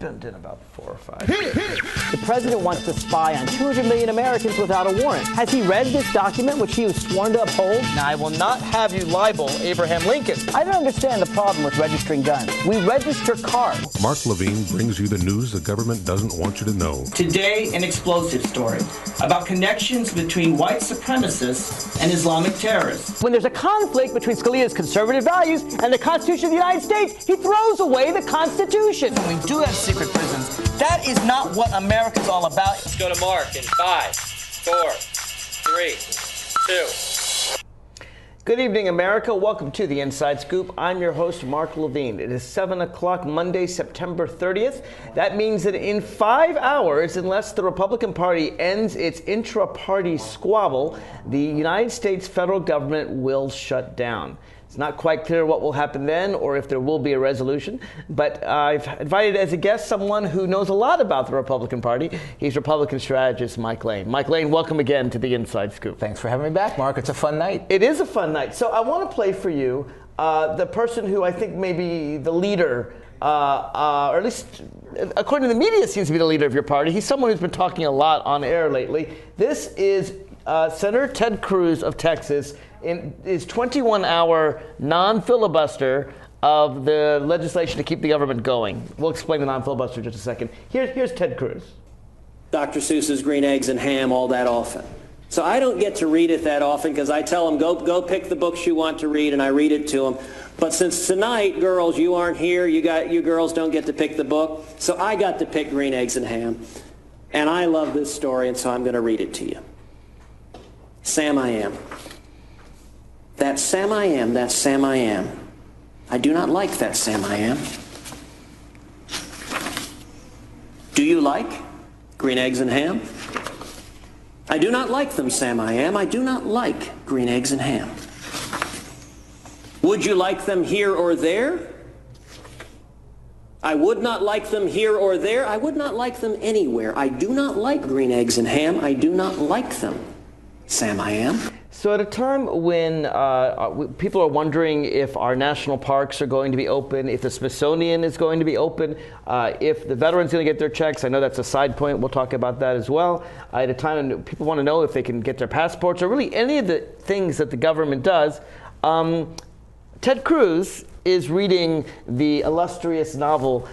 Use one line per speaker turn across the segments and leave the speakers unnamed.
spent in about 4 or 5.
The president wants to spy on 200 million Americans without a warrant. Has he read this document, which he was sworn to uphold?
Now, I will not have you libel Abraham Lincoln.
I don't understand the problem with registering guns. We register cars.
Mark Levine brings you the news the government doesn't want you to know.
Today, an explosive story about connections between white supremacists and Islamic terrorists.
When there's a conflict between Scalia's conservative values and the Constitution of the United States, he throws away the Constitution.
We do have secret prisons. That is not what America's all about.
Let's go to Mark in 5, 4, 3, 2.
Good evening, America. Welcome to the Inside Scoop. I'm your host, Mark Levine. It is 7 o'clock Monday, September 30th. That means that in 5 hours, unless the Republican Party ends its intra-party squabble, the United States federal government will shut down. It's not quite clear what will happen then or if there will be a resolution, but I've invited as a guest someone who knows a lot about the Republican Party. He's Republican strategist Mike Lane. Mike Lane, welcome again to the Inside Scoop.
Thanks for having me back, Mark. It's a fun night.
It is a fun night. So I want to play for you the person who I think may be the leader, or at least according to the media seems to be the leader of your party. He's someone who's been talking a lot on air lately. This is Senator Ted Cruz of Texas in his 21-hour non-filibuster of the legislation to keep the government going. We'll explain the non-filibuster in just a second. Here's Ted Cruz.
Dr. Seuss's Green Eggs and Ham all that often. So I don't get to read it that often because I tell them, go pick the books you want to read, and I read it to them. But since tonight, girls, you aren't here, you girls don't get to pick the book, so I got to pick Green Eggs and Ham. And I love this story, and so I'm going to read it to you. Sam I am. That Sam I am, that Sam I am. I do not like that Sam I am. Do you like green eggs and ham? I do not like them, Sam I am. I do not like green eggs and ham. Would you like them here or there? I would not like them here or there. I would not like them anywhere. I do not like green eggs and ham. I do not like them, Sam I am.
So at a time when people are wondering if our national parks are going to be open, if the Smithsonian is going to be open, if the veterans are going to get their checks, I know that's a side point, we'll talk about that as well. At a time when people want to know if they can get their passports or really any of the things that the government does, Ted Cruz is reading the illustrious novel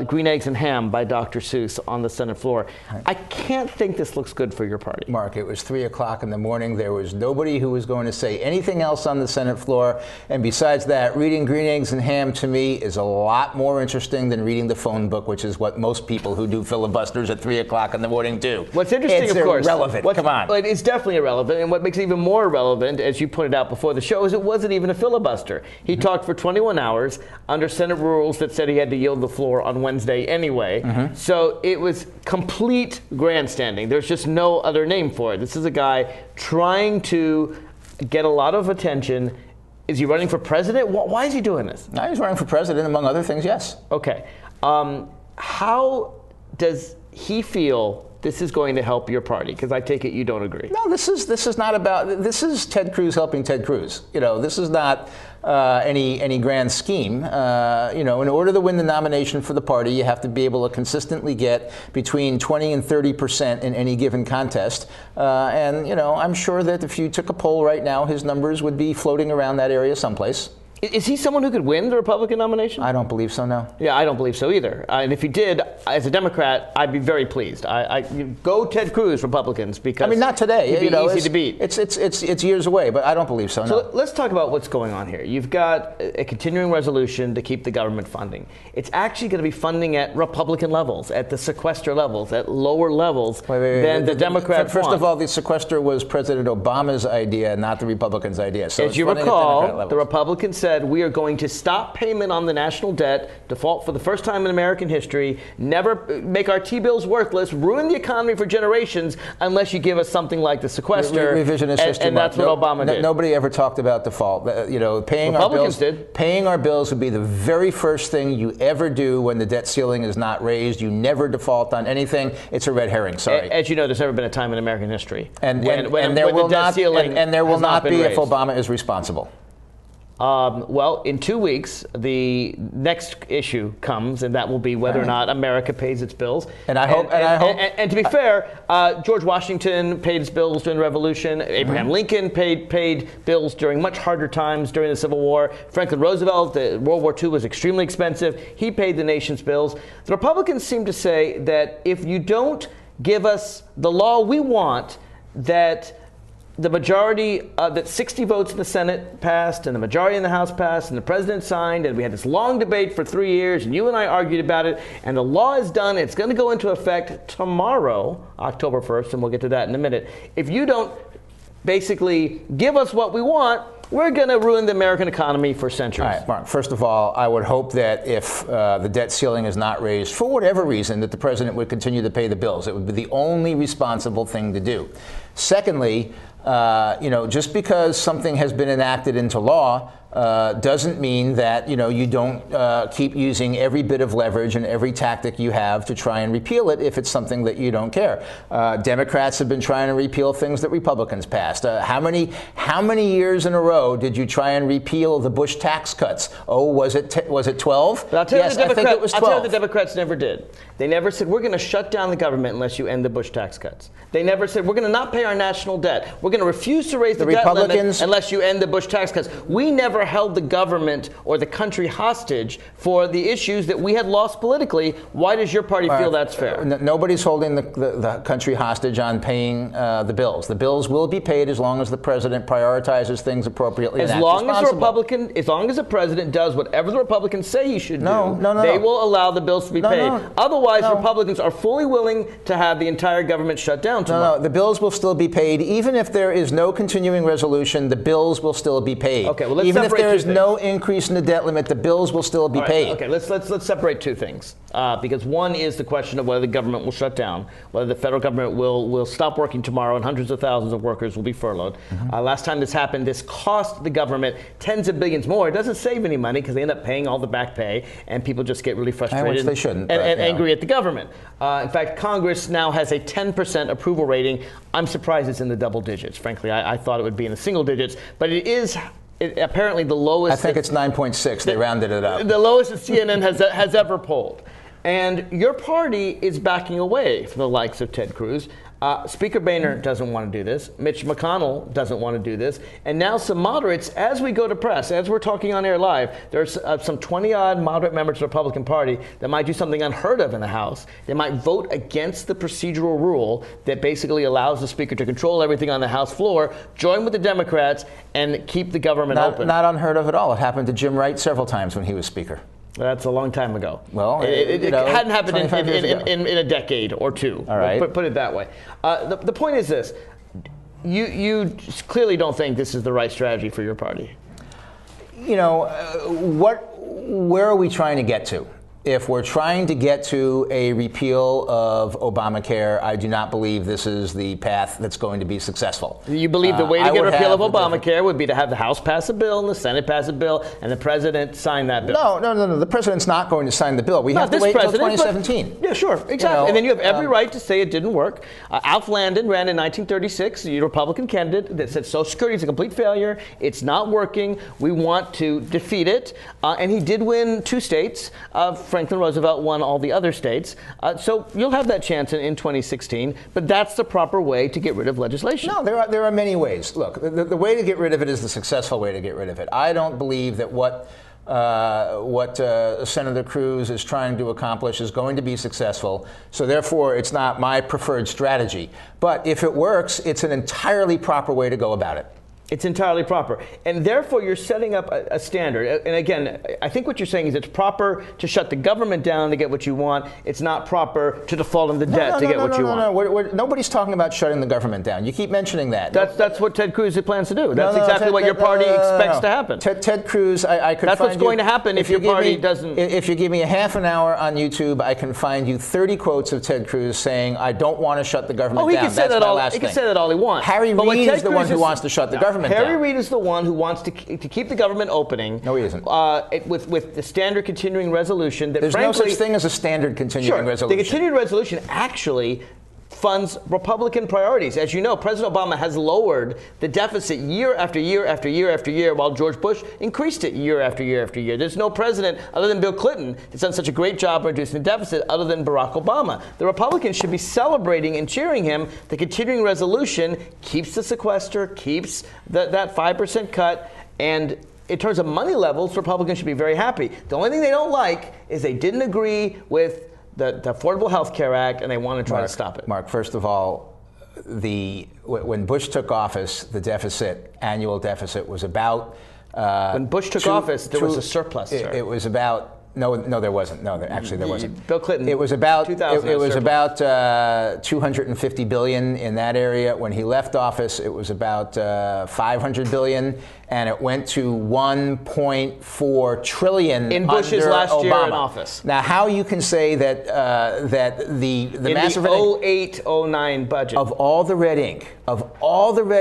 Green Eggs and Ham by Dr. Seuss on the Senate floor. Right. I can't think this looks good for your party.
Mark, it was 3 o'clock in the morning. There was nobody who was going to say anything else on the Senate floor. And besides that, reading Green Eggs and Ham to me is a lot more interesting than reading the phone book, which is what most people who do filibusters at 3 o'clock in the morning do.
What's interesting,
it's
of course.
Irrelevant. Come on.
Well, it's definitely irrelevant. And what makes it even more irrelevant, as you pointed out before the show, is it wasn't even a filibuster. He talked for 21 hours under Senate rules that said he had to yield the floor on Wednesday anyway. So it was complete grandstanding. There's just no other name for it. This is a guy trying to get a lot of attention. Is he running for president? Why is he doing this?
No, he's running for president, among other things, yes.
Okay. How does he feel this is going to help your party? Because I take it you don't agree.
No, this is not about. This is Ted Cruz helping Ted Cruz. This is not any grand scheme. In order to win the nomination for the party, you have to be able to consistently get between 20 and 30% in any given contest. I'm sure that if you took a poll right now, his numbers would be floating around that area someplace.
Is he someone who could win the Republican nomination?
I don't believe so, no.
Yeah, I don't believe so either. And if he did, as a Democrat, I'd be very pleased. You go Ted Cruz, Republicans, because
not today.
He'd be easy to beat.
It's years away, but I don't believe so, no.
So let's talk about what's going on here. You've got a continuing resolution to keep the government funding. It's actually going to be funding at Republican levels, at the sequester levels, at lower levels than the Democrats
First
want.
of all, the sequester was President Obama's idea, not the Republicans' idea. So
as you recall, the Republicans said, we are going to stop payment on the national debt, default for the first time in American history, never make our T-bills worthless, ruin the economy for generations unless you give us something like the sequester.
Revisionist history.
And that's what Obama did.
Nobody ever talked about default. Paying our bills would be the very first thing you ever do when the debt ceiling is not raised. You never default on anything. It's a red herring. Sorry.
As you know, there's never been a time in American history
and there will not be if Obama is responsible.
Well, in 2 weeks, the next issue comes, and that will be whether or not America pays its bills.
And I hope.
And to be fair, George Washington paid his bills during the Revolution. Abraham Lincoln paid bills during much harder times during the Civil War. Franklin Roosevelt, World War II was extremely expensive. He paid the nation's bills. The Republicans seem to say that if you don't give us the law we want, that the majority, that 60 votes in the Senate passed and the majority in the House passed and the president signed, and we had this long debate for 3 years, and you and I argued about it, and the law is done. It's going to go into effect tomorrow, October 1st, and we'll get to that in a minute. If you don't basically give us what we want, we're going to ruin the American economy for centuries.
All right, Mark, first of all, I would hope that if the debt ceiling is not raised, for whatever reason, that the president would continue to pay the bills. It would be the only responsible thing to do. Secondly, just because something has been enacted into law doesn't mean that, you don't keep using every bit of leverage and every tactic you have to try and repeal it if it's something that you don't care. Democrats have been trying to repeal things that Republicans passed. How many years in a row did you try and repeal the Bush tax cuts? Oh, was it 12?
But I'll tell
yes,
you
I think it was 12.
I'll tell you the Democrats never did. They never said, we're going to shut down the government unless you end the Bush tax cuts. They never said, we're going to not pay our national debt. We're going to refuse to raise the debt limit unless you end the Bush tax cuts. We never held the government or the country hostage for the issues that we had lost politically. Why does your party feel that's fair?
Nobody's holding the country hostage on paying the bills. The bills will be paid as long as the president prioritizes things appropriately.
As long as the president does whatever the Republicans say he should do, they will allow the bills to be paid. Otherwise, Republicans are fully willing to have the entire government shut down tomorrow.
No, the bills will still be paid. Even if there is no continuing resolution, the bills will still be paid.
Okay, well, let's
even if there is
things.
No increase in the debt limit, the bills will still be paid.
Okay, let's separate two things. Because one is the question of whether the government will shut down, whether the federal government will stop working tomorrow and hundreds of thousands of workers will be furloughed. Last time this happened, this cost the government tens of billions more. It doesn't save any money because they end up paying all the back pay, and people just get really frustrated
which they shouldn't,
and angry at the government. In fact, Congress now has a 10% approval rating. I'm surprised it's in the double digits. Frankly, I thought it would be in the single digits, but it is apparently the lowest.
I think it's 9.6. They rounded it up.
The lowest that CNN has ever polled. And your party is backing away from the likes of Ted Cruz. Speaker Boehner doesn't want to do this. Mitch McConnell doesn't want to do this. And now some moderates, as we go to press, as we're talking on air live, there's some 20-odd moderate members of the Republican Party that might do something unheard of in the House. They might vote against the procedural rule that basically allows the Speaker to control everything on the House floor, join with the Democrats, and keep the government open.
Not unheard of at all. It happened to Jim Wright several times when he was Speaker.
That's a long time ago.
Well,
it hadn't happened in a decade or two.
All right.
Put it that way. The point is this. You clearly don't think this is the right strategy for your party.
Where are we trying to get to? If we're trying to get to a repeal of Obamacare, I do not believe this is the path that's going to be successful.
You believe the way to get a repeal of Obamacare would be to have the House pass a bill and the Senate pass a bill and the president sign that bill?
No. The president's not going to sign the bill. We have to wait until 2017.
Yeah, sure. Exactly. And then you have every right to say it didn't work. Alf Landon ran in 1936, a Republican candidate that said Social Security is a complete failure. It's not working. We want to defeat it. And he did win 2 states. Franklin Roosevelt won all the other states. So you'll have that chance in 2016, but that's the proper way to get rid of legislation.
No, there are many ways. Look, the way to get rid of it is the successful way to get rid of it. I don't believe that what Senator Cruz is trying to accomplish is going to be successful. So therefore, it's not my preferred strategy. But if it works, it's an entirely proper way to go about it.
It's entirely proper. And therefore, you're setting up a standard. And again, I think what you're saying is it's proper to shut the government down to get what you want. It's not proper to default on the debt to get what you want.
Nobody's talking about shutting the government down. You keep mentioning that.
That's what Ted Cruz plans to do. That's exactly what your party expects to happen.
Ted Cruz, I could
That's
find
what's going to happen if your party doesn't.
If you give me a half an hour on YouTube, I can find you 30 quotes of Ted Cruz saying, I don't want to shut the government down.
He can say that all he wants.
Harry Reid is the one who wants to shut the government down.
Harry Reid is the one who wants to keep the government opening.
No, he isn't.
With the standard continuing resolution that
There's
frankly,
no such thing as a standard continuing resolution.
The continuing resolution actually funds Republican priorities. As you know, President Obama has lowered the deficit year after year after year after year, while George Bush increased it year after year after year. There's no president other than Bill Clinton that's done such a great job reducing the deficit other than Barack Obama. The Republicans should be celebrating and cheering him. The continuing resolution keeps the sequester, keeps that 5% cut, and in terms of money levels, Republicans should be very happy. The only thing they don't like is they didn't agree with the Affordable Health Care Act, and they want to try to stop it.
Mark, first of all, when Bush took office, the annual deficit was about.
When Bush took office, there was a surplus.
It was about. No, there wasn't. No, actually, there wasn't.
Bill Clinton.
It was about. It was about $250 billion in that area. When he left office, it was about $500 billion, and it went to $1.4 trillion
in Bush's last
Obama.
year in office.
Now, how you can say that the massive
in the 08-09 budget
of all the red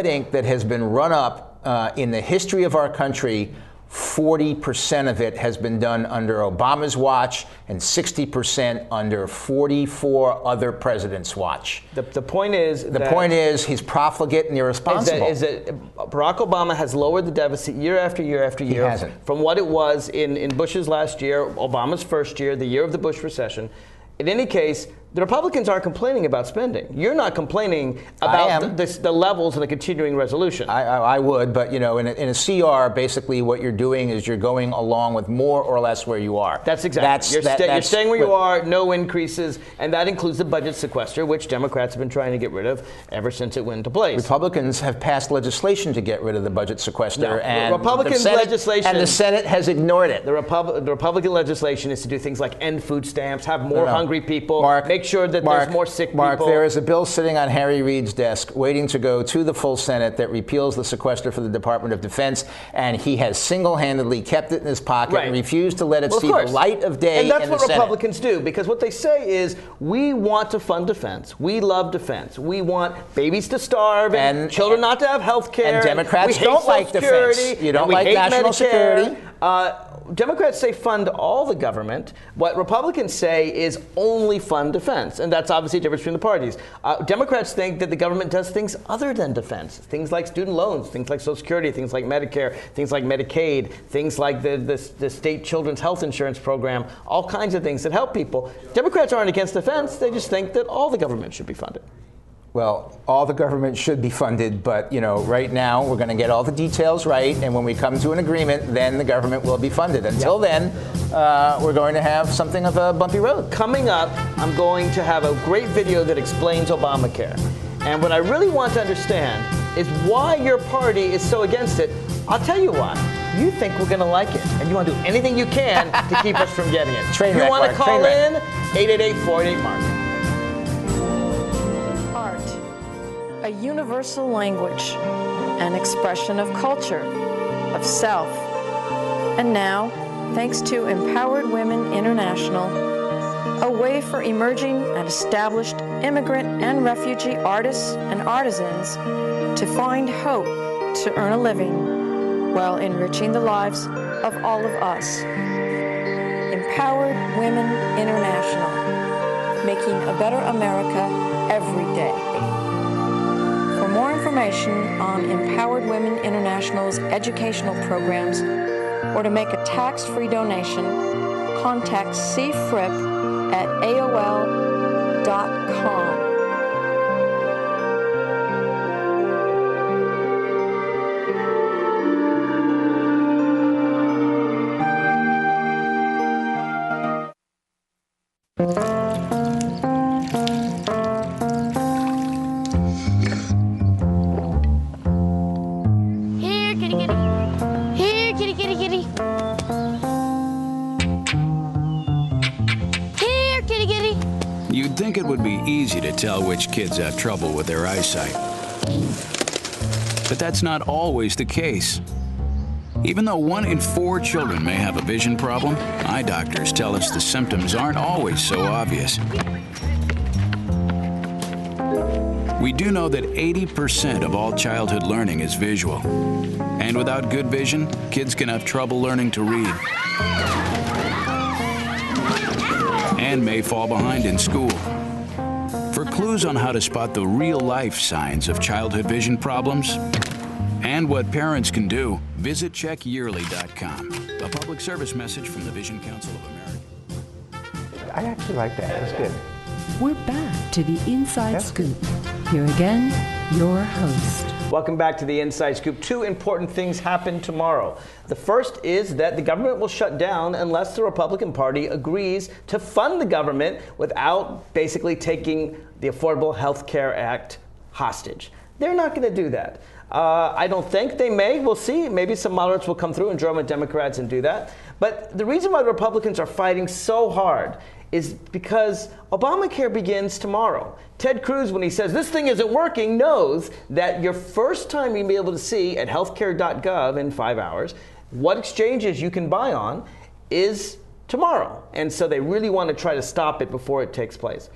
ink that has been run up in the history of our country, 40% of it has been done under Obama's watch and 60% under 44 other presidents' watch.
The point is
he's profligate and irresponsible.
Is that Barack Obama has lowered the deficit year after year after year.
He hasn't.
From what it was in Bush's last year, Obama's first year, the year of the Bush recession. In any case, the Republicans aren't complaining about spending. You're not complaining about the levels in the continuing resolution.
I would, but in a CR, basically what you're doing is you're going along with more or less where you are.
That's exactly. You're staying where you are, no increases, and that includes the budget sequester, which Democrats have been trying to get rid of ever since it went into place.
Republicans have passed legislation to get rid of the budget sequester, and
the
Senate has ignored it.
The Republican legislation is to do things like end food stamps, have more hungry people, make sure that there's more sick people.
Mark, there is a bill sitting on Harry Reid's desk waiting to go to the full Senate that repeals the sequester for the Department of Defense, and he has single-handedly kept it in his pocket and refused to let it see the light of day in the Senate.
And that's what Republicans do, because what they say is, we want to fund defense. We love defense. We want babies to starve and children not to have health care.
And Democrats don't like defense. You don't like national security.
Democrats say fund all the government. What Republicans say is only fund defense. And that's obviously a difference between the parties. Democrats think that the government does things other than defense. Things like student loans, things like Social Security, things like Medicare, things like Medicaid, things like the state children's health insurance program, all kinds of things that help people. Democrats aren't against defense. They just think that all the government should be funded.
Well, all the government should be funded, but right now we're going to get all the details right, and when we come to an agreement, then the government will be funded. Until then, we're going to have something of a bumpy road.
Coming up, I'm going to have a great video that explains Obamacare. And what I really want to understand is why your party is so against it. I'll tell you why. You think we're going to like it, and you want to do anything you can to keep us from getting it.
Train
you
wreck,
want to
Mark.
call in 888-488-MARK.
A universal language, an expression of culture, of self. And now, thanks to Empowered Women International, a way for emerging and established immigrant and refugee artists and artisans to find hope to earn a living while enriching the lives of all of us. Empowered Women International, making a better America every day. For more information on Empowered Women International's educational programs or to make a tax-free donation, contact cfrip@aol.com.
It would be easy to tell which kids have trouble with their eyesight. But that's not always the case. Even though 1 in 4 children may have a vision problem, eye doctors tell us the symptoms aren't always so obvious. We do know that 80% of all childhood learning is visual. And without good vision, kids can have trouble learning to read and may fall behind in school. For clues on how to spot the real-life signs of childhood vision problems and what parents can do, visit checkyearly.com. A public service message from the Vision Council of America.
I actually like that. That's good.
We're back to the Inside Scoop. Here again, your host.
Welcome back to the Inside Scoop. Two important things happen tomorrow. The first is that the government will shut down unless the Republican Party agrees to fund the government without basically taking the Affordable Health Care Act hostage. They're not going to do that. I don't think they may. We'll see. Maybe some moderates will come through and join with Democrats and do that. But the reason why the Republicans are fighting so hard is because Obamacare begins tomorrow. Ted Cruz, when he says this thing isn't working, knows that your first time you'll be able to see at healthcare.gov in 5 hours what exchanges you can buy on is tomorrow. And so they really want to try to stop it before it takes place.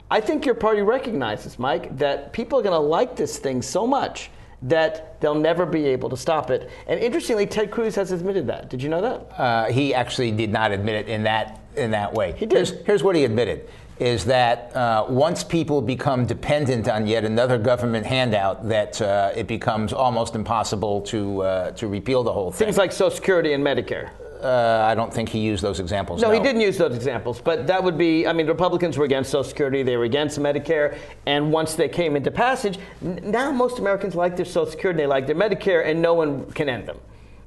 I think your party recognizes, Mike, that people are going to like this thing so much that they'll never be able to stop it. And interestingly, Ted Cruz has admitted that. Did you know that?
He actually did not admit it in that way.
He did.
Here's what he admitted, is that once people become dependent on yet another government handout, that it becomes almost impossible to repeal the whole thing.
Things like Social Security and Medicare.
I don't think he used those examples.
No, he didn't use those examples, but that would be, I mean, Republicans were against Social Security, they were against Medicare, and once they came into passage, now most Americans like their Social Security, they like their Medicare, and no one can end them.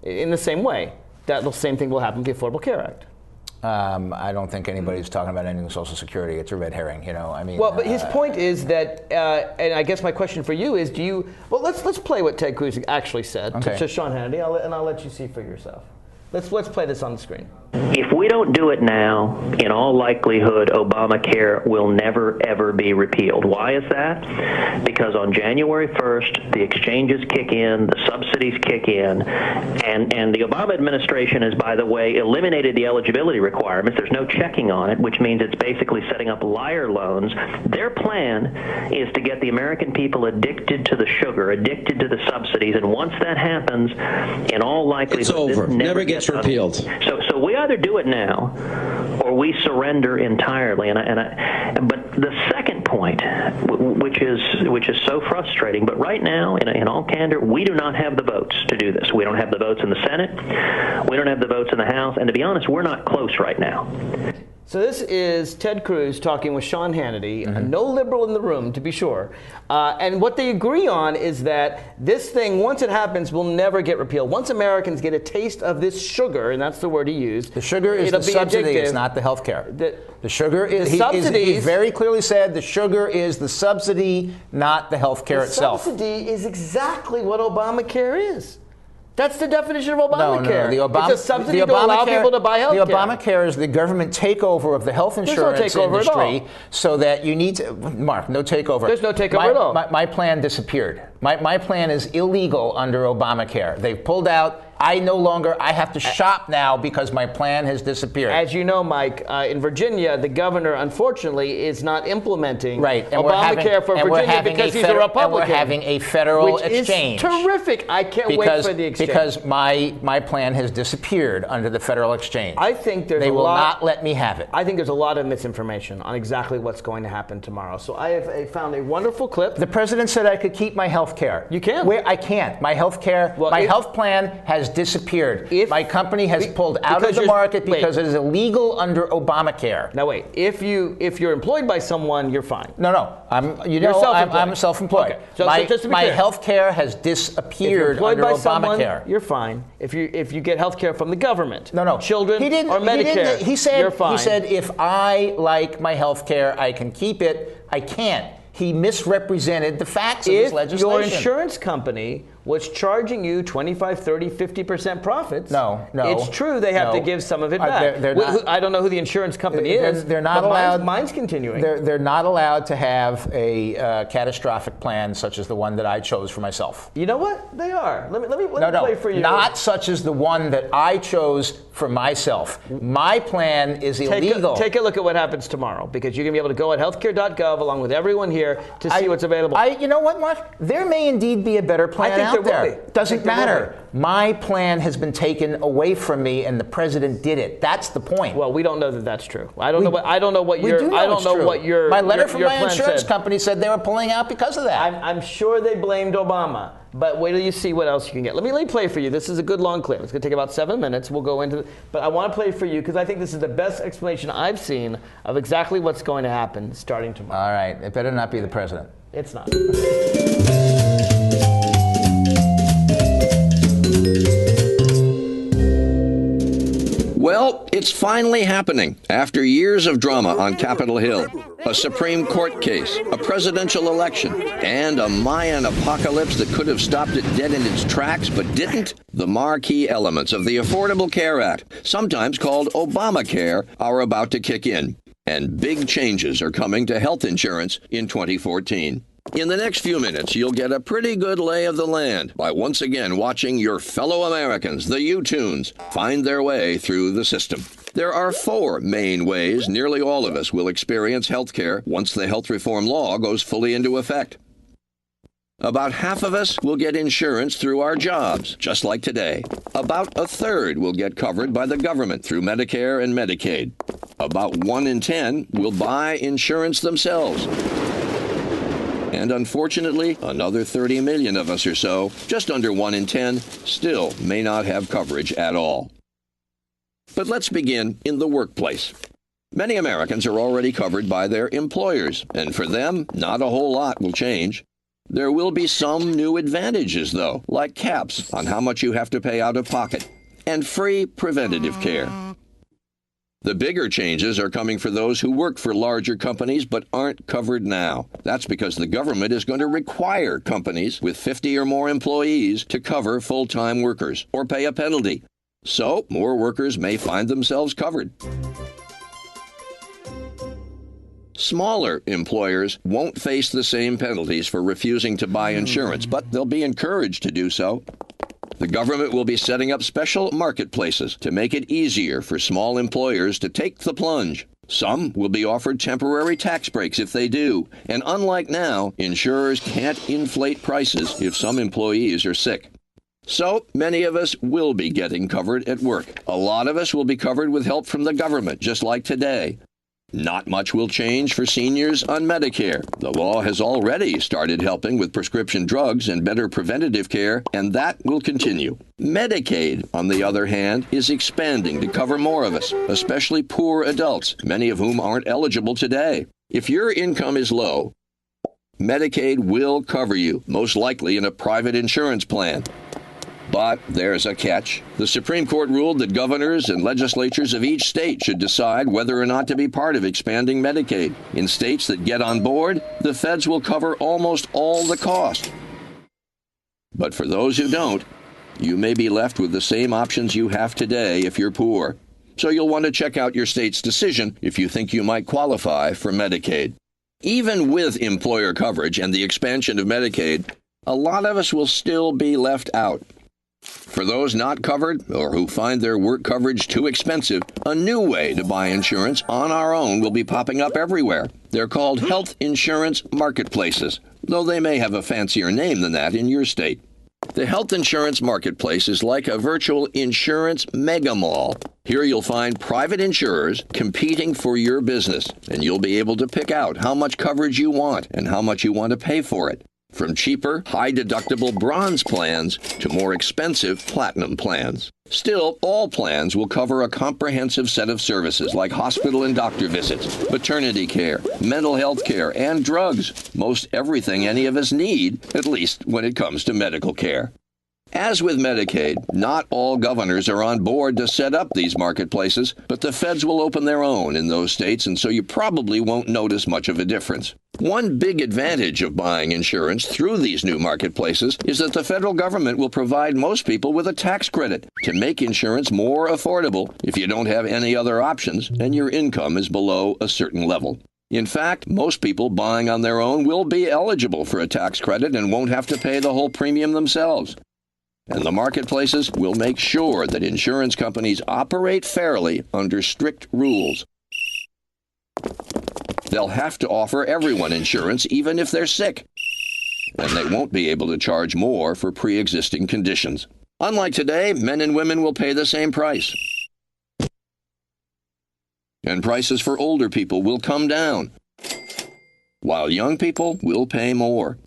In the same way, the same thing will happen with the Affordable Care Act.
I don't think anybody's talking about ending Social Security. It's a red herring, you know. I mean,
well, but his point is that, and I guess my question for you is, let's play what Ted Cruz actually said to Sean Hannity, and I'll let you see for yourself. Let's play this on the screen.
If we don't do it now, in all likelihood, Obamacare will never, ever be repealed. Why is that? Because on January 1st, the exchanges kick in, the subsidies kick in, and the Obama administration has, by the way, eliminated the eligibility requirements. There's no checking on it, which means it's basically setting up liar loans. Their plan is to get the American people addicted to the sugar, addicted to the subsidies, and once that happens, in all likelihood,
it's over. Never gets repealed.
So we either do it now, or we surrender entirely. But the second point, which is so frustrating, but right now, in all candor, we do not have the votes to do this. We don't have the votes in the Senate. We don't have the votes in the House. And to be honest, we're not close right now.
So this is Ted Cruz talking with Sean Hannity, no liberal in the room, to be sure. And what they agree on is that this thing, once it happens, will never get repealed. Once Americans get a taste of this sugar, and that's the word he used,
the sugar is the subsidy, it's not the health care. The sugar is, he very clearly said, the sugar is the subsidy, not the health care itself.
The subsidy is exactly what Obamacare is. That's the definition of Obamacare.
No.
It's a subsidy to allow people to buy health care.
The Obamacare is the government takeover of the health insurance industry, so that you need to, Mark, no takeover.
There's no takeover at all.
My plan disappeared. My plan is illegal under Obamacare. They've pulled out. I have to shop now because my plan has disappeared.
As you know, Mike, in Virginia, the governor, unfortunately, is not implementing Obamacare for Virginia because he's a Republican.
And we're having a federal exchange.
Which is terrific. I can't wait for the exchange.
Because my plan has disappeared under the federal exchange.
I think
they will not let me have it.
I think there's a lot of misinformation on exactly what's going to happen tomorrow. So I have found a wonderful clip.
The president said I could keep my health care.
You can.
I can't. My health care, health plan has disappeared. My company has pulled out of the market because it is illegal under Obamacare.
Now wait, if you're employed by someone, you're fine.
No. I'm self-employed.
Okay. So just to be
my
clear,
health care has disappeared under Obamacare.
Someone, you're fine. If you get health care from the government, children or Medicare,
you're
fine.
He said if I like my health care, I can keep it. I can't. He misrepresented the facts of his legislation.
If your insurance company was charging you 25, 30, 50% profits,
no.
It's true they have to give some of it back. I don't know who the insurance company is.
They're not allowed.
Mine's continuing.
They're not allowed to have a catastrophic plan such as the one that I chose for myself.
You know what? They are. Let me play for you.
Not such as the one that I chose for myself. My plan is illegal.
Take a look at what happens tomorrow, because you're going to be able to go at healthcare.gov along with everyone here to see what's available.
You know what, Mark? There may indeed be a better plan out out there. Doesn't matter. My plan has been taken away from me, and the president did it. That's the point.
Well, we don't know that that's true. I don't know what your
my letter from
your
my insurance company said they were pulling out because of that.
I'm sure they blamed Obama. But wait till you see what else you can get. Let me play for you. This is a good long clip. It's going to take about 7 minutes. We'll go into it. But I want to play for you because I think this is the best explanation I've seen of exactly what's going to happen starting tomorrow.
All right. It better not be the president.
It's not.
Well, it's finally happening. After years of drama on Capitol Hill, a Supreme Court case, a presidential election, and a Mayan apocalypse that could have stopped it dead in its tracks but didn't, the marquee elements of the Affordable Care Act, sometimes called ObamaCare, are about to kick in. And big changes are coming to health insurance in 2014. In the next few minutes, you'll get a pretty good lay of the land by once again watching your fellow Americans, the U-Tunes, find their way through the system. There are 4 main ways nearly all of us will experience health care once the health reform law goes fully into effect. About half of us will get insurance through our jobs, just like today. About a third will get covered by the government through Medicare and Medicaid. About 1 in 10 will buy insurance themselves. And unfortunately, another 30 million of us or so, just under 1 in 10, still may not have coverage at all. But let's begin in the workplace. Many Americans are already covered by their employers, and for them, not a whole lot will change. There will be some new advantages, though, like caps on how much you have to pay out of pocket, and free preventative care. The bigger changes are coming for those who work for larger companies but aren't covered now. That's because the government is going to require companies with 50 or more employees to cover full-time workers or pay a penalty. So more workers may find themselves covered. Smaller employers won't face the same penalties for refusing to buy insurance, but they'll be encouraged to do so. The government will be setting up special marketplaces to make it easier for small employers to take the plunge. Some will be offered temporary tax breaks if they do. And unlike now, insurers can't inflate prices if some employees are sick. So many of us will be getting covered at work. A lot of us will be covered with help from the government, just like today. Not much will change for seniors on Medicare. The law has already started helping with prescription drugs and better preventative care, and that will continue. Medicaid, on the other hand, is expanding to cover more of us, especially poor adults, many of whom aren't eligible today. If your income is low, Medicaid will cover you, most likely in a private insurance plan. But there's a catch. The Supreme Court ruled that governors and legislatures of each state should decide whether or not to be part of expanding Medicaid. In states that get on board, the feds will cover almost all the cost. But for those who don't, you may be left with the same options you have today if you're poor. So you'll want to check out your state's decision if you think you might qualify for Medicaid. Even with employer coverage and the expansion of Medicaid, a lot of us will still be left out. For those not covered or who find their work coverage too expensive, a new way to buy insurance on our own will be popping up everywhere. They're called health insurance marketplaces, though they may have a fancier name than that in your state. The health insurance marketplace is like a virtual insurance mega mall. Here you'll find private insurers competing for your business, and you'll be able to pick out how much coverage you want and how much you want to pay for it. From cheaper, high-deductible bronze plans to more expensive platinum plans. Still, all plans will cover a comprehensive set of services like hospital and doctor visits, maternity care, mental health care, and drugs. Most everything any of us need, at least when it comes to medical care. As with Medicaid, not all governors are on board to set up these marketplaces, but the feds will open their own in those states, and so you probably won't notice much of a difference. One big advantage of buying insurance through these new marketplaces is that the federal government will provide most people with a tax credit to make insurance more affordable if you don't have any other options and your income is below a certain level. In fact, most people buying on their own will be eligible for a tax credit and won't have to pay the whole premium themselves. And the marketplaces will make sure that insurance companies operate fairly under strict rules. They'll have to offer everyone insurance even if they're sick. and they won't be able to charge more for pre-existing conditions. Unlike today, men and women will pay the same price. And prices for older people will come down, while young people will pay more.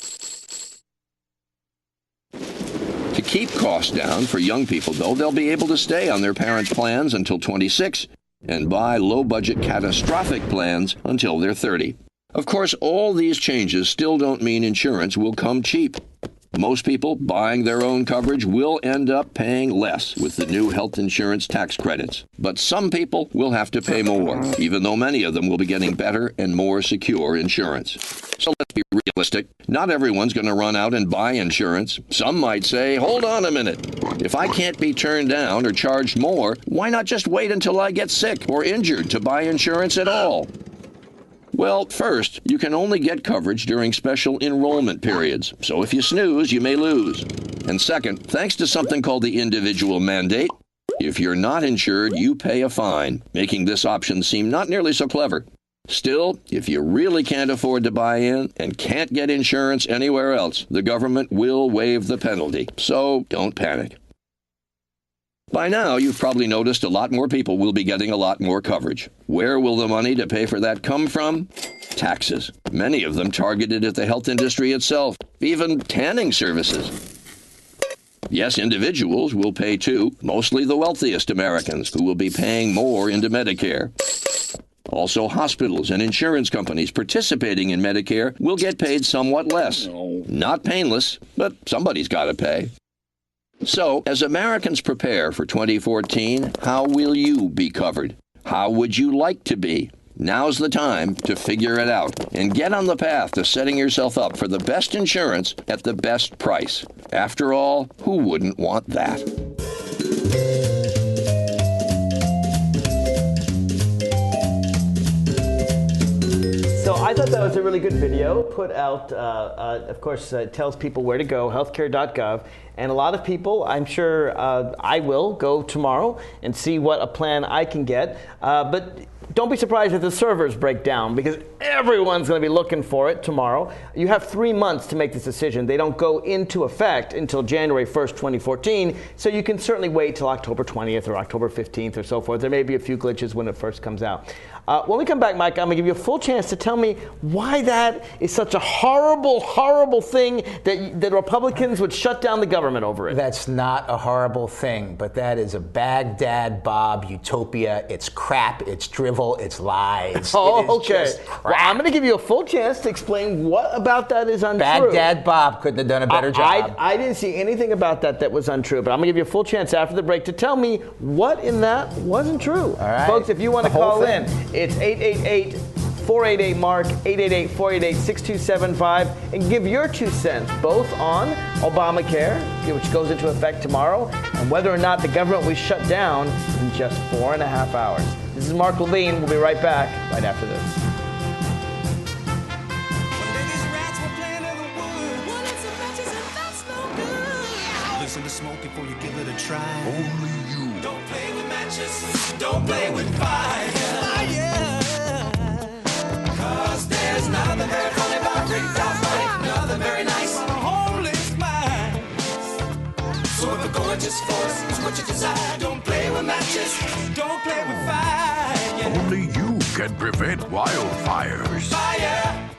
To keep costs down for young people, though, they'll be able to stay on their parents' plans until 26 and buy low-budget catastrophic plans until they're 30. Of course, all these changes still don't mean insurance will come cheap. Most people buying their own coverage will end up paying less with the new health insurance tax credits. But some people will have to pay more, even though many of them will be getting better and more secure insurance. So let's be realistic. Not everyone's going to run out and buy insurance. Some might say, hold on a minute. If I can't be turned down or charged more, why not just wait until I get sick or injured to buy insurance at all? Well, first, you can only get coverage during special enrollment periods, so if you snooze, you may lose. And second, thanks to something called the individual mandate, if you're not insured, you pay a fine, making this option seem not nearly so clever. Still, if you really can't afford to buy in and can't get insurance anywhere else, the government will waive the penalty, so don't panic. By now, you've probably noticed a lot more people will be getting a lot more coverage. Where will the money to pay for that come from? Taxes. Many of them targeted at the health industry itself, even tanning services. Yes, individuals will pay too, mostly the wealthiest Americans, who will be paying more into Medicare. Also, hospitals and insurance companies participating in Medicare will get paid somewhat less. Not painless, but somebody's got to pay. So, as Americans prepare for 2014, how will you be covered? How would you like to be? Now's the time to figure it out and get on the path to setting yourself up for the best insurance at the best price. After all, who wouldn't want that?
So I thought that was a really good video put out, of course, tells people where to go, healthcare.gov. And a lot of people, I'm sure I will go tomorrow and see what a plan I can get. But don't be surprised if the servers break down, because everyone's going to be looking for it tomorrow. You have 3 months to make this decision. They don't go into effect until January 1st, 2014. So you can certainly wait till October 20th or October 15th or so forth. There may be a few glitches when it first comes out. When we come back, Mike, I'm going to give you a full chance to tell me why that is such a horrible, horrible thing that the Republicans would shut down the government over it.
That's not a horrible thing, but that is a Baghdad Bob utopia. It's crap, it's drivel, it's lies.
Oh, okay. Well, I'm going to give you a full chance to explain what about that is untrue.
Baghdad Bob couldn't have done a better job.
I didn't see anything about that was untrue, but I'm going to give you a full chance after the break to tell me what in that wasn't true.
All right.
Folks, if you want to call in, it's 888-488-MARK, 888-488-6275, and give your 2 cents, both on Obamacare, which goes into effect tomorrow, and whether or not the government was shut down in just 4.5 hours. This is Mark Levine. We'll be right back right after this.
Listen to smoke before you give it a try. Only you. Don't play with matches. Don't play with fire. Cause there's nothing very funny about ripped off money. Nothing very nice on a homeless mind. So if a gorgeous force is what you desire, don't play with matches. Don't play with fire.
Only you can prevent wildfires.
Fire.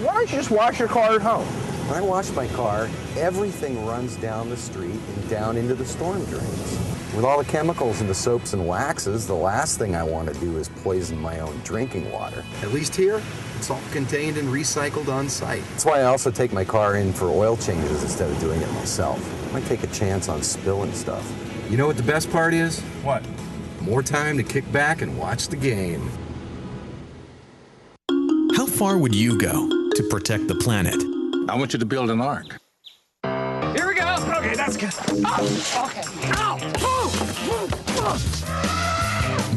Why don't you just wash your car at home? When I wash my car, everything runs down the street and down into the storm drains. With all the chemicals in the soaps and waxes, the last thing I want to do is poison my own drinking water.
At least here, it's all contained and recycled on site.
That's why I also take my car in for oil changes instead of doing it myself. I might take a chance on spilling stuff.
You know what the best part is? What? More time to kick back and watch the game.
How far would you go to protect the planet?
I want you to build an ark.
Here we go. Okay, that's good. Oh, okay. Ow!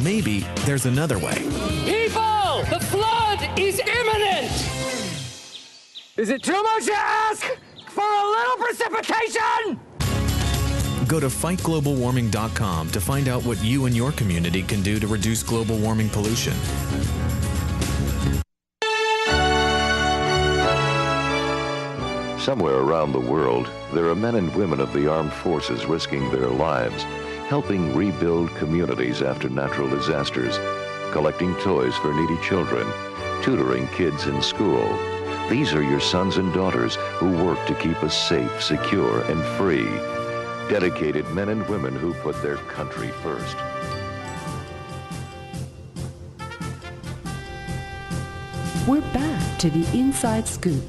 Maybe there's another way.
People, the flood is imminent. Is it too much to ask for a little precipitation?
Go to fightglobalwarming.com to find out what you and your community can do to reduce global warming pollution.
Somewhere around the world, there are men and women of the armed forces risking their lives, helping rebuild communities after natural disasters, collecting toys for needy children, tutoring kids in school. These are your sons and daughters who work to keep us safe, secure, and free. Dedicated men and women who put their country first.
We're back to the Inside Scoop.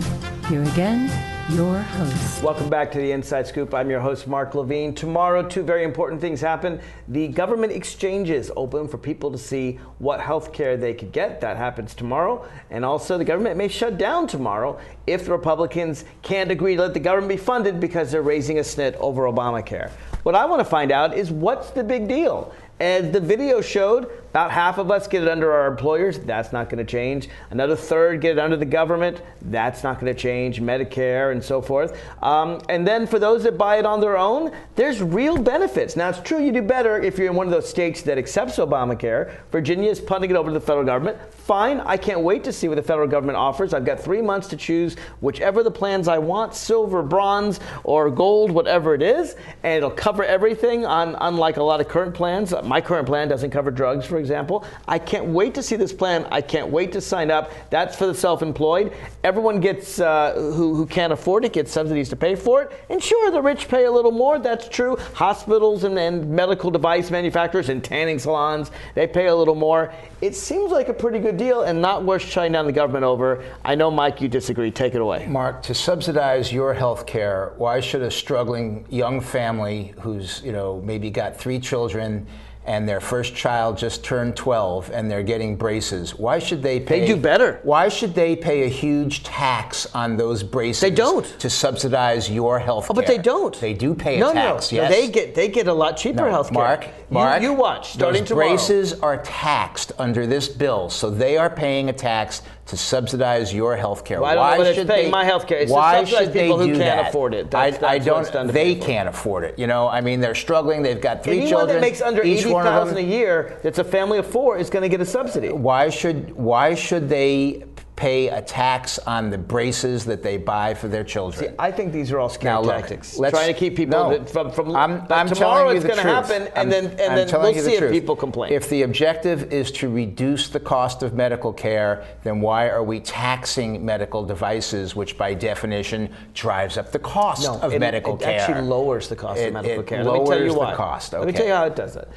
Here again, your host.
Welcome back to the Inside Scoop. I'm your host, Mark Levine. Tomorrow, two very important things happen. The government exchanges open for people to see what health care they could get. That happens tomorrow. And also, the government may shut down tomorrow if the Republicans can't agree to let the government be funded because they're raising a snit over Obamacare. What I want to find out is what's the big deal? As the video showed, about half of us get it under our employers. That's not going to change. Another third get it under the government. That's not going to change. Medicare and so forth. And then for those that buy it on their own, there's real benefits. Now, it's true you do better if you're in one of those states that accepts Obamacare. Virginia is punting it over to the federal government. Fine. I can't wait to see what the federal government offers. I've got 3 months to choose whichever the plans I want, silver, bronze, or gold, whatever it is. And it'll cover everything, unlike a lot of current plans. My current plan doesn't cover drugs, for example. I can't wait to see this plan. I can't wait to sign up. That's for the self-employed. Everyone gets, who can't afford it, gets subsidies to pay for it. And sure, the rich pay a little more. That's true. Hospitals and medical device manufacturers and tanning salons, they pay a little more. It seems like a pretty good deal and not worth shutting down the government over. I know, Mike, you disagree. Take it away.
Mark, to subsidize your health care, why should a struggling young family who's, maybe got 3 children and their first child just turned 12 and they're getting braces, why should they pay?
They do better.
Why should they pay a huge tax on those braces?
They don't.
To subsidize your health care.
Oh, but they don't.
They do pay a tax, yes.
No, they get a lot cheaper health care.
Mark,
you watch, starting tomorrow.
Those braces are taxed under this bill, so they are paying a tax to subsidize your health care.
Well, I don't know what it's paying my health care. It's
why
to subsidize
should they
people who
do
can't
that?
afford it.
I don't. They can't afford it. They're struggling. They've got 3 children.
Anyone that makes under $80,000 a year, that's a family of 4, is going to get a subsidy.
Why should they pay a tax on the braces that they buy for their children?
See, I think these are all scare tactics.
Trying
to keep people from
I'm
tomorrow
telling you
it's
the
going to
truth.
happen, and then we'll see if people complain.
If the objective is to reduce the cost of medical care, then why are we taxing medical devices, which by definition drives up the cost of medical care?
It actually lowers the cost of medical care.
Let
me tell you why.
The cost. Okay.
Let me tell you how it does it.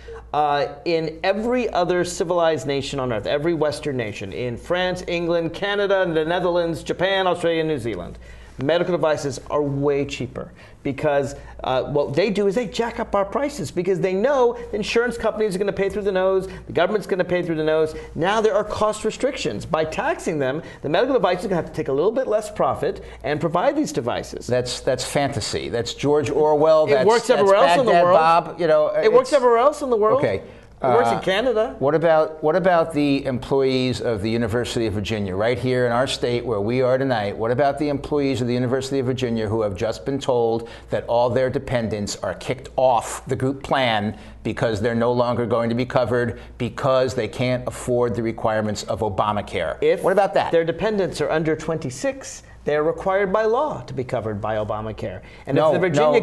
In every other civilized nation on earth, every Western nation, in France, England, Canada, the Netherlands, Japan, Australia, and New Zealand, medical devices are way cheaper because what they do is they jack up our prices because they know the insurance companies are going to pay through the nose, the government's going to pay through the nose. Now there are cost restrictions. By taxing them, the medical devices are going to have to take a little bit less profit and provide these devices.
That's fantasy. That's George Orwell.
It works everywhere else in the world.
Bob.
It works everywhere else in the world.
Okay.
It works in Canada.
What about the employees of the University of Virginia, right here in our state where we are tonight? What about the employees of the University of Virginia who have just been told that all their dependents are kicked off the group plan because they're no longer going to be covered because they can't afford the requirements of Obamacare?
What
about that?
Their dependents are under 26. They're required by law to be covered by Obamacare. And if the Virginia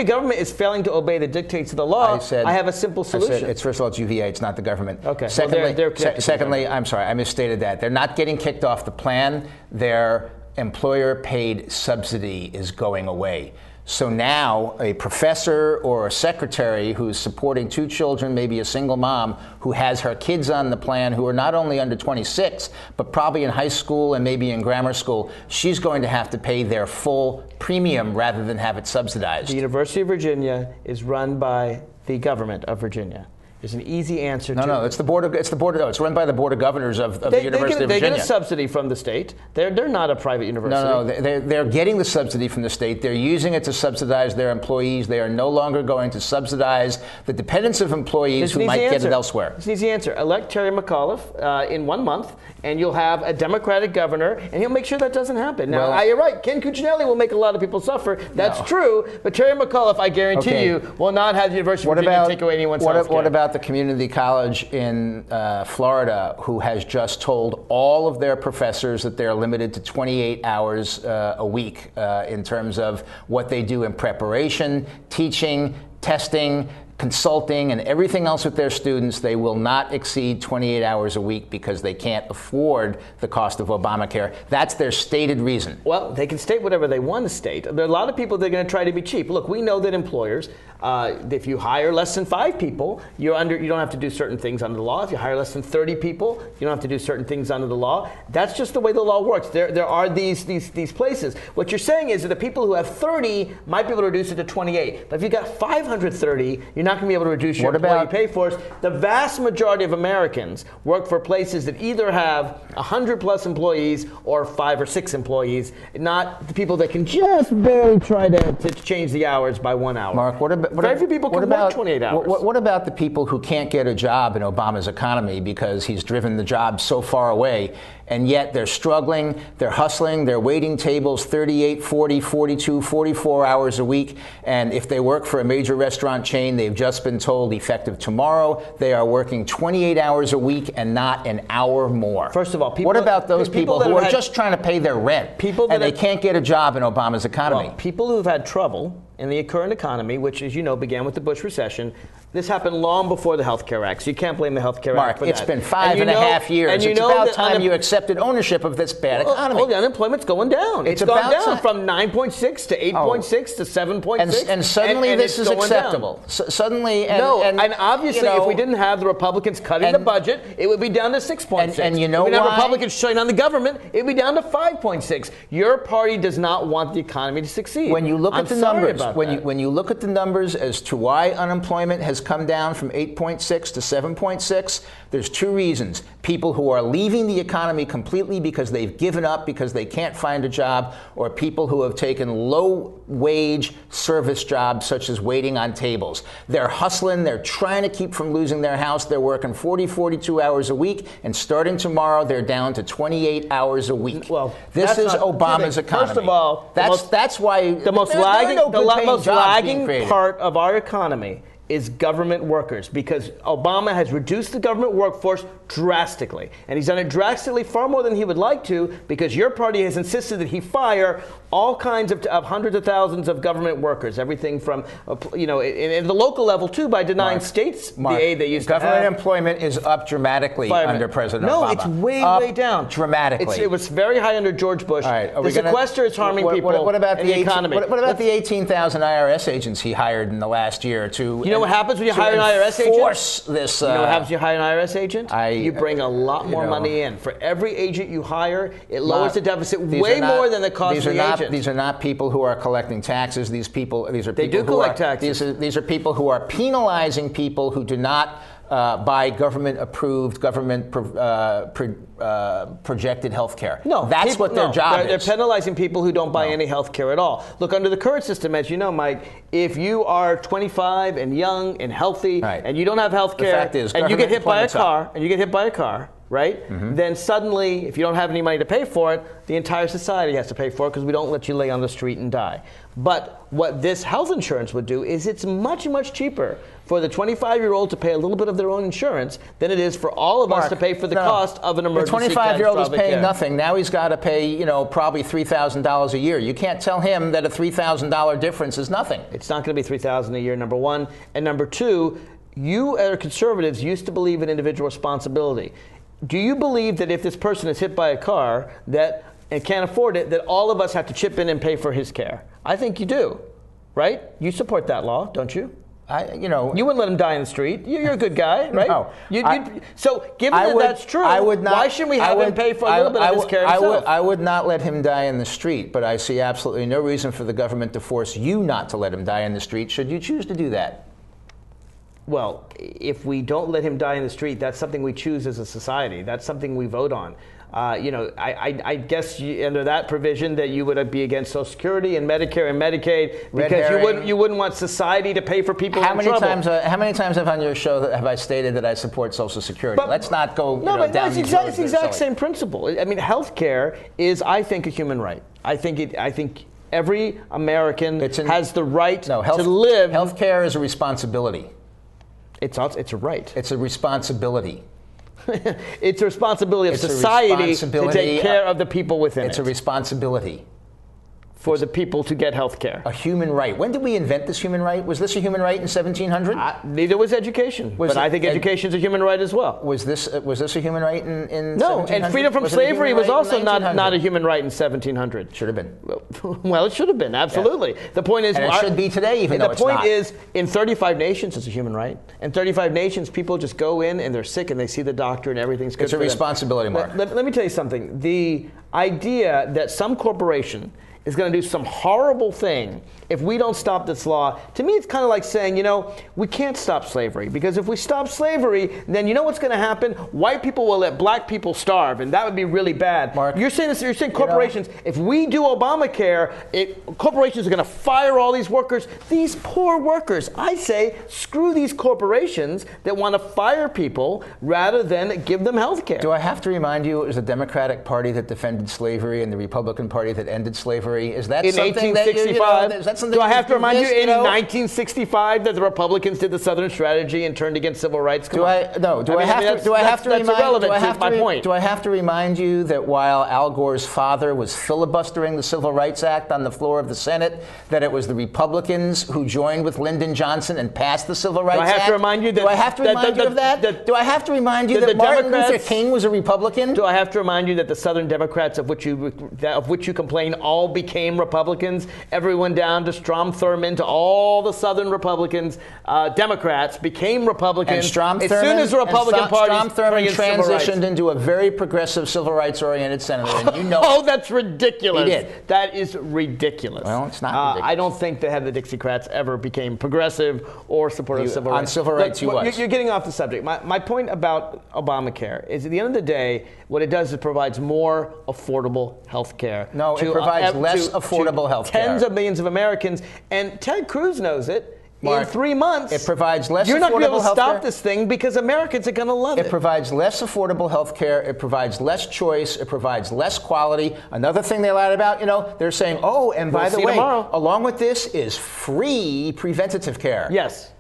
government is failing to obey the dictates of the law, I have a simple solution.
First of all, it's UVA, it's not the government.
Okay.
Secondly, I'm sorry, I misstated that. They're not getting kicked off the plan. Their employer-paid subsidy is going away. So now a professor or a secretary who's supporting 2 children, maybe a single mom, who has her kids on the plan who are not only under 26, but probably in high school and maybe in grammar school, she's going to have to pay their full premium rather than have it subsidized.
The University of Virginia is run by the government of Virginia. There's an easy answer to it.
No, it's run by the Board of Governors of the University of Virginia.
They get a subsidy from the state. They're not a private university.
No, they're getting the subsidy from the state. They're using it to subsidize their employees. They are no longer going to subsidize the dependents of employees who might get it elsewhere.
It's an easy answer. Elect Terry McAuliffe in 1 month, and you'll have a Democratic governor, and he'll make sure that doesn't happen. Now, you're right. Ken Cuccinelli will make a lot of people suffer. That's true. But Terry McAuliffe, I guarantee you, will not have the University of Virginia take away anyone's health care.
What about about the community college in Florida who has just told all of their professors that they're limited to 28 hours a week in terms of what they do in preparation, teaching, testing, consulting, and everything else with their students. They will not exceed 28 hours a week because they can't afford the cost of Obamacare. That's their stated reason.
Well, they can state whatever they want to state. There are a lot of people that are going to try to be cheap. Look, we know that employers, if you hire less than 5 people, you don't have to do certain things under the law. If you hire less than 30 people, you don't have to do certain things under the law. That's just the way the law works. There are these places. What you're saying is that the people who have 30 might be able to reduce it to 28. But if you've got 530, you're not going to be able to reduce your employee pay force. The vast majority of Americans work for places that either have 100 plus employees or 5 or 6 employees, not the people that can just barely try to change the hours by 1 hour.
Mark,
Very few people can work 28 hours.
What about the people who can't get a job in Obama's economy because he's driven the job so far away, and yet they're struggling, they're hustling, they're waiting tables 38, 40, 42, 44 hours a week, and if they work for a major restaurant chain, they've just been told effective tomorrow they are working 28 hours a week and not an hour more.
First of all,
what about those people who are just trying to pay their rent and they can't get a job in Obama's economy?
Well, people who have had trouble in the current economy, which, as you know, began with the Bush recession. This happened long before the Health Care Act, so you can't blame the Health Care Act for that.
Mark, it's been 5.5 years.
And
it's about time you accepted ownership of this bad economy.
The unemployment's going down. It's gone down from 9.6 to 8.6 to 7.6.
And suddenly this is acceptable. Suddenly,
and obviously, if we didn't have the Republicans cutting the budget, it would be down to 6.6.
And you know
if we didn't have
why?
Republicans shutting down the government, it would be down to 5.6. Your party does not want the economy to succeed.
When you look at the numbers,
when
you look at the numbers as to why unemployment has come down from 8.6 to 7.6, there's 2 reasons. People who are leaving the economy completely because they've given up because they can't find a job, or people who have taken low-wage service jobs such as waiting on tables. They're hustling. They're trying to keep from losing their house. They're working 40, 42 hours a week, and starting tomorrow, they're down to 28 hours a week.
Well,
this is Obama's economy.
First of all,
that's why
the most lagging part of our economy is government workers, because Obama has reduced the government workforce drastically. And he's done it drastically far more than he would like to, because your party has insisted that he fire all kinds of hundreds of thousands of government workers, everything from, in the local level too, by denying states the aid they used to have.
Government employment is up dramatically under President Obama.
No, it's way down.
Dramatically.
It was very high under George Bush.
All right,
the sequester is harming people
what about
and the economy.
What about the 18,000 IRS agents he hired in the last year or two?
You know what happens when you hire an IRS agent?
This,
you know what happens when you hire an IRS agent? You bring a lot more money in. For every agent you hire, it lowers the deficit way more than the cost of the agent.
These are not people who are collecting taxes. These are people
they do collect taxes.
These are people who are penalizing people who do not buy government-approved, projected health care.
No,
that's what their job is.
They're penalizing people who don't buy any health care at all. Look, under the current system, as you know, Mike, if you are 25 and young and healthy and you don't have health care, and you get hit by a car, right? Mm-hmm. Then suddenly, if you don't have any money to pay for it, the entire society has to pay for it, because we don't let you lay on the street and die. But what this health insurance would do is it's much, much cheaper for the 25-year-old to pay a little bit of their own insurance than it is for all of us to pay for the cost of an emergency.
The 25-year-old is paying nothing. Now he's got to pay, probably $3,000 a year. You can't tell him that a $3,000 difference is nothing.
It's not going to be $3,000 a year, number one. And number two, you as conservatives used to believe in individual responsibility. Do you believe that if this person is hit by a car and can't afford it, that all of us have to chip in and pay for his care? I think you do, right? You support that law, don't you? You wouldn't let him die in the street. You're a good guy, right?
No.
So, given that that's true, why shouldn't we have him pay for a little bit of his care himself?
I would not let him die in the street, but I see absolutely no reason for the government to force you not to let him die in the street, should you choose to do that.
Well, if we don't let him die in the street, that's something we choose as a society. That's something we vote on. I guess under that provision that you would be against Social Security and Medicare and Medicaid, because you wouldn't want society to pay for people
how
in
many
trouble.
How many times have on your show have I stated that I support Social Security? Let's not go down these roads.
It's the exact same principle. I mean, health care is, I think, a human right. I think every American has the right to live.
Health care is a responsibility.
It's a right.
It's a responsibility.
It's a responsibility of society to take care of the people within
It's a responsibility.
For the people to get health care.
A human right. When did we invent this human right? Was this a human right in 1700?
Neither was education. But I think education is a human right as well.
Was this a human right in
No,
1700?
and freedom from slavery was also not a human right in 1700.
Should have been.
Well, it should have been, absolutely. Yeah. The point is...
And it should be today, even though it's not.
The point is, in 35 nations, it's a human right. In 35 nations, people just go in and they're sick and they see the doctor and everything's good for them.
It's a responsibility, Mark.
Let me tell you something. The idea that some corporation is going to do some horrible thing if we don't stop this law, to me it's kind of like saying, we can't stop slavery, because if we stop slavery, then you know what's going to happen? White people will let black people starve, and that would be really bad.
Mark,
you're saying corporations, if we do Obamacare, corporations are going to fire all these workers. These poor workers, I say, screw these corporations that want to fire people rather than give them health care.
Do I have to remind you it was the Democratic Party that defended slavery and the Republican Party that ended slavery? Is that
in
something
1865? Do I have to remind you in 1965 that the Republicans did the Southern strategy and turned against civil rights? Do I have
to remind you that while Al Gore's father was filibustering the Civil Rights Act on the floor of the Senate, that it was the Republicans who joined with Lyndon Johnson and passed the Civil Rights Act?
Do I have to remind you that?
Do I have to remind you of that? Do I have to remind you that Martin Luther King was a Republican?
Do I have to remind you that the Southern Democrats, of which you complain, all became Republicans? Everyone down to Strom Thurmond, to all the Southern Republicans, Democrats became Republicans.
And Strom
as soon as the Republican Party
transitioned into a very progressive, civil rights-oriented senator, and you know.
Oh, that's ridiculous.
He did.
That is ridiculous.
Well, it's not ridiculous.
I don't think the Dixiecrats ever became progressive or supportive of civil rights.
On civil rights,
You're getting off the subject. My point about Obamacare is, at the end of the day, what it does is it provides more affordable health care.
No, it provides less affordable health care.
Tens of millions of Americans, and Ted Cruz knows it.
Mark,
in 3 months,
it provides less.
You're not going to be able to stop
healthcare.
this thing because Americans are going to love it.
It provides less affordable health care. It provides less choice. It provides less quality. Another thing they lied about, they're saying, oh, and by the way, along with this is free preventative care.
Yes.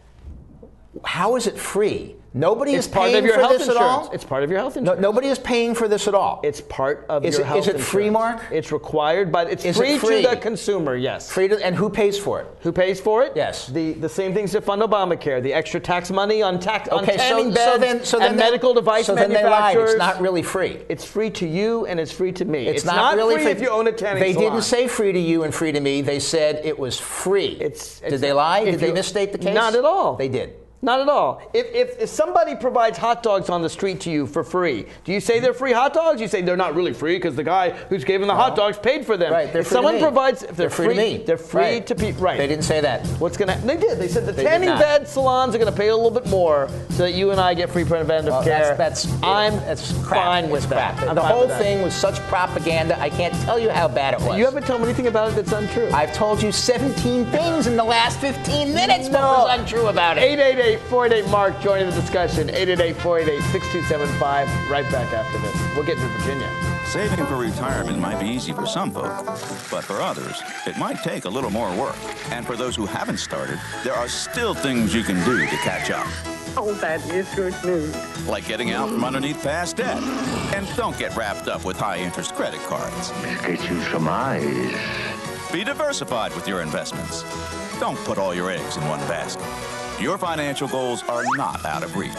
How is it free? Nobody is
part
paying
of your
for
health
this
insurance.
at all?
It's part of your health insurance.
Nobody is paying for this at all.
It's part of your health insurance.
Is it free, Mark?
It's required, but it's free to the consumer, yes.
And who pays for it?
Who pays for it?
Yes.
The same things that fund Obamacare, the extra tax money on tanning beds and medical device manufacturers.
So then they lied. It's not really free.
It's free to you and it's free to me.
It's not really
free if you own a tanning salon.
They didn't say free to you and free to me. They said it was free. Did they lie? Did they misstate the case?
Not at all.
They did.
Not at all. If somebody provides hot dogs on the street to you for free, do you say they're free hot dogs? You say they're not really free because the guy who's giving the hot dogs paid for them.
Right.
If someone provides, if
they're free to me.
They're free to people. Right.
They didn't say that.
What's gonna? They did. They said the tanning bed salons are gonna pay a little bit more so that you and I get free preventive care.
That's
fine with that.
The whole thing was such propaganda. I can't tell you how bad it was.
You haven't told me anything about it that's untrue.
I've told you 17 things in the last 15 minutes. What was untrue about it?
888-488-MARK. Joining the discussion, 888-488-6275. Right back after this. We'll get to Virginia.
Saving for retirement might be easy for some folk, but for others, it might take a little more work. And for those who haven't started, there are still things you can do to catch up.
Oh, that is good news.
Like getting out from underneath past debt. And don't get wrapped up with high-interest credit cards.
Get you some eyes.
Be diversified with your investments. Don't put all your eggs in one basket. Your financial goals are not out of reach.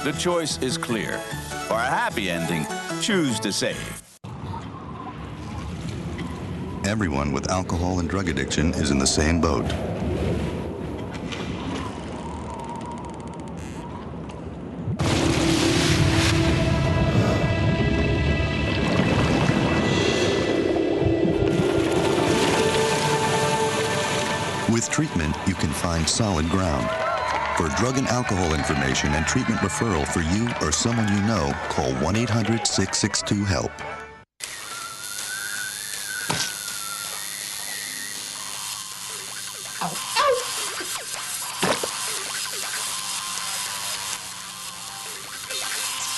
The choice is clear. For a happy ending, choose to save.
Everyone with alcohol and drug addiction is in the same boat. With treatment, you can find solid ground. For drug and alcohol information and treatment referral for you or someone you know, call 1-800-662-HELP.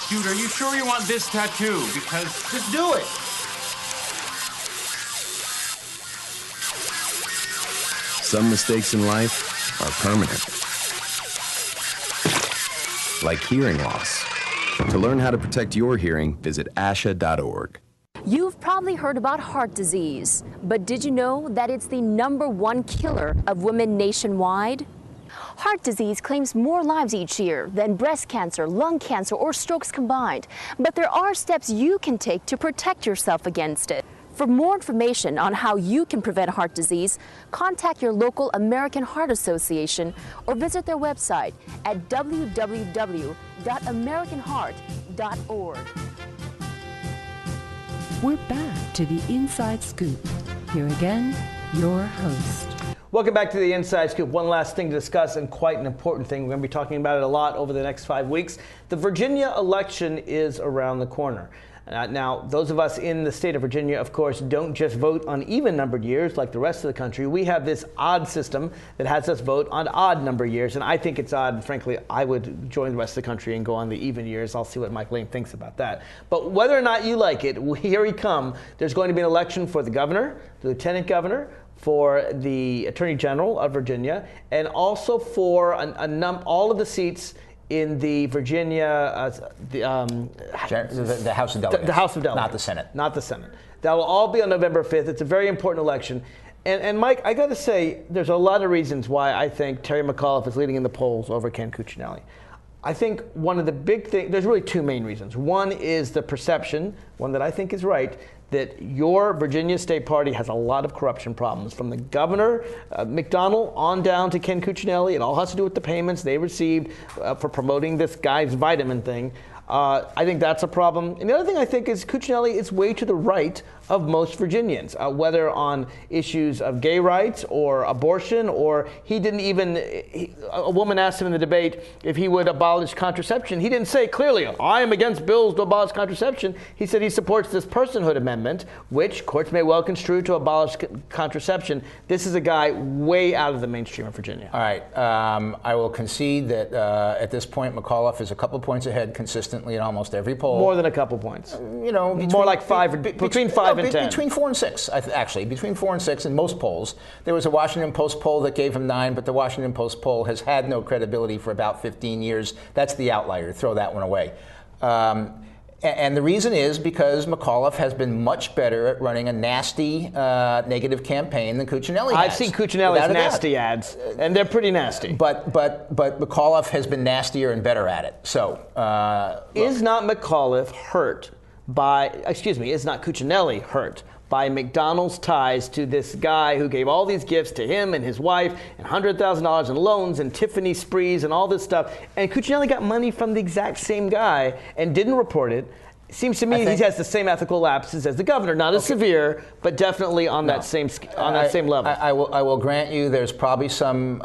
Dude, are you sure you want this tattoo? Because
just do it.
Some mistakes in life are permanent.
like hearing loss. To learn how to protect your hearing, visit asha.org.
You've probably heard about heart disease, but did you know that it's the #1 killer of women nationwide? Heart disease claims more lives each year than breast cancer, lung cancer, or strokes combined. But there are steps you can take to protect yourself against it. For more information on how you can prevent heart disease, contact your local American Heart Association or visit their website at www.americanheart.org.
We're back to the Inside Scoop. Here again, your host.
Welcome back to the Inside Scoop. One last thing to discuss, and quite an important thing. We're going to be talking about it a lot over the next 5 weeks. The Virginia election is around the corner. Now, those of us in the state of Virginia, of course, don't just vote on even-numbered years like the rest of the country. We have this odd system that has us vote on odd-number years, and I think it's odd. And frankly, I would join the rest of the country and go on the even years. I'll see what Mike Lane thinks about that. But whether or not you like it, here we come. There's going to be an election for the governor, the lieutenant governor, for the Attorney General of Virginia, and also for all of the seats in the Virginia,
the House of Delegates.
The House of Delegates.
Not the Senate.
Not the Senate. That will all be on November 5th. It's a very important election. And Mike, I got to say, there's a lot of reasons why I think Terry McAuliffe is leading in the polls over Ken Cuccinelli. I think one of the big things, there's really two main reasons. One is the perception, one that I think is right, that your Virginia State Party has a lot of corruption problems, from the governor, McDonnell, on down to Ken Cuccinelli. It all has to do with the payments they received for promoting this guy's vitamin thing. I think that's a problem. And the other thing I think is Cuccinelli is way to the right of most Virginians, whether on issues of gay rights or abortion, or a woman asked him in the debate if he would abolish contraception. He didn't say clearly, I am against bills to abolish contraception. He said he supports this personhood amendment, which courts may well construe to abolish contraception. This is a guy way out of the mainstream of Virginia.
All right. I will concede that at this point, McAuliffe is a couple points ahead consistently in almost every poll.
More than a couple points.
More
like between 5 and 10.
Between 4 and 6, actually. Between 4 and 6 in most polls. There was a Washington Post poll that gave him 9, but the Washington Post poll has had no credibility for about 15 years. That's the outlier. Throw that one away. And the reason is because McAuliffe has been much better at running a nasty, negative campaign than Cuccinelli has.
I've seen Cuccinelli's nasty ads, and they're pretty nasty.
But McAuliffe has been nastier and better at it. So,
is not McAuliffe hurt by? Is not Cuccinelli hurt by McDonald's ties to this guy who gave all these gifts to him and his wife, and $100,000 in loans and Tiffany sprees and all this stuff? And Cuccinelli got money from the exact same guy and didn't report it. Seems to me he has the same ethical lapses as the governor, not as severe, but definitely on that same level.
I will grant you there's probably some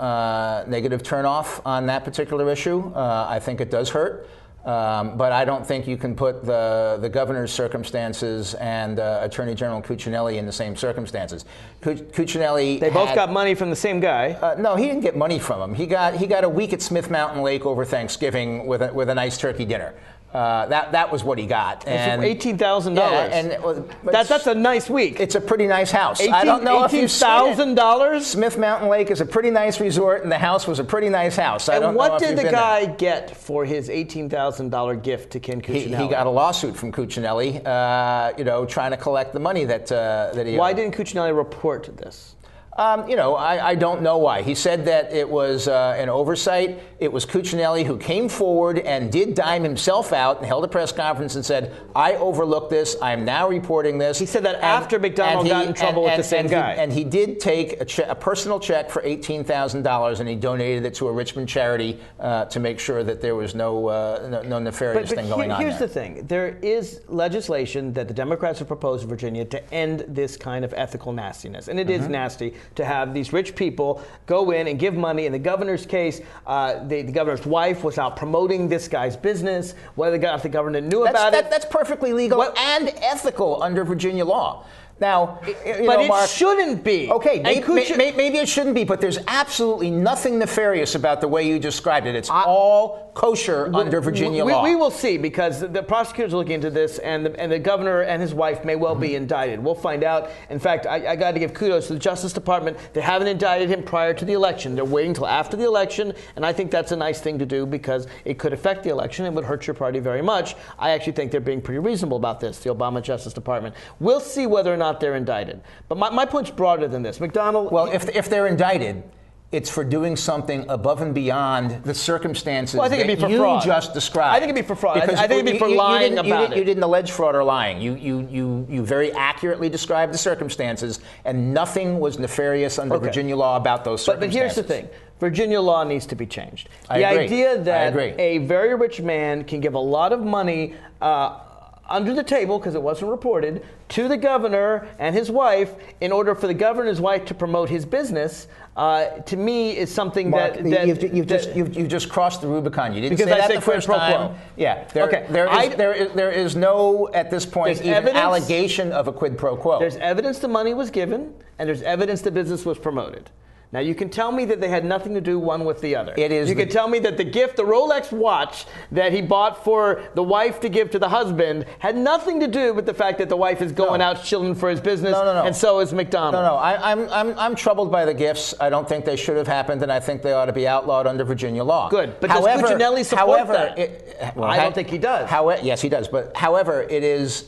negative turnoff on that particular issue. I think it does hurt. But I don't think you can put the governor's circumstances and Attorney General Cuccinelli in the same circumstances. Cuccinelli
They both got money from the same guy.
No, he didn't get money from him. He got a week at Smith Mountain Lake over Thanksgiving with a nice turkey dinner. That was what he got.
And $18,000.
Yeah,
that's a nice week.
It's a pretty nice house. I don't know if you've seen it.
$18,000?
Smith Mountain Lake is a pretty nice resort, and the house was a pretty nice house.
And what did the guy get for his $18,000 gift to Ken Cuccinelli?
He got a lawsuit from Cuccinelli, trying to collect the money that he.
Why didn't Cuccinelli report this?
I don't know why. He said that it was an oversight. It was Cuccinelli who came forward and did dime himself out and held a press conference and said, I overlooked this. I am now reporting this.
He said that after McDonald got in trouble with the same guy.
And he did take a personal check for $18,000, and he donated it to a Richmond charity to make sure that there was no nefarious thing going on.
Here's the thing. There is legislation that the Democrats have proposed in Virginia to end this kind of ethical nastiness. And it is nasty to have these rich people go in and give money. In the governor's case, the governor's wife was out promoting this guy's business. Whether the governor knew about it.
That's perfectly legal and ethical under Virginia law. Now,
Mark, it shouldn't be.
Okay, maybe it shouldn't be, but there's absolutely nothing nefarious about the way you described it. It's all kosher under Virginia law.
We will see, because the prosecutors are looking into this, and the governor and his wife may well be indicted. We'll find out. In fact, I got to give kudos to the Justice Department. They haven't indicted him prior to the election. They're waiting until after the election, and I think that's a nice thing to do because it could affect the election. It would hurt your party very much. I actually think they're being pretty reasonable about this, the Obama Justice Department. We'll see whether or not they're indicted. But my point's broader than this. McDonald.
Well, if they're indicted, it's for doing something above and beyond the circumstances that you just described.
I think it'd be for fraud. I think it'd be for lying about it.
You didn't allege fraud or lying. You very accurately described the circumstances, and nothing was nefarious under Virginia law about those circumstances.
But here's the thing. Virginia law needs to be changed.
I
the
agree.
idea that
I agree.
a very rich man can give a lot of money under the table, because it wasn't reported, to the governor and his wife in order for the governor and his wife to promote his business, to me is something
Mark,
that
you've just crossed the Rubicon. You didn't
because
say
I
that
say
the first time. Yeah. There is no, at this point, even allegation of a quid pro quo.
There's evidence the money was given, and there's evidence the business was promoted. Now, you can tell me that they had nothing to do one with the other. You can tell me that the gift, the Rolex watch that he bought for the wife to give to the husband, had nothing to do with the fact that the wife is going out chilling for his business, and so is McDonald.
No, I'm troubled by the gifts. I don't think they should have happened, and I think they ought to be outlawed under Virginia law.
Good, but does Cuccinelli support that? I don't think he does.
Yes, he does. But however, it is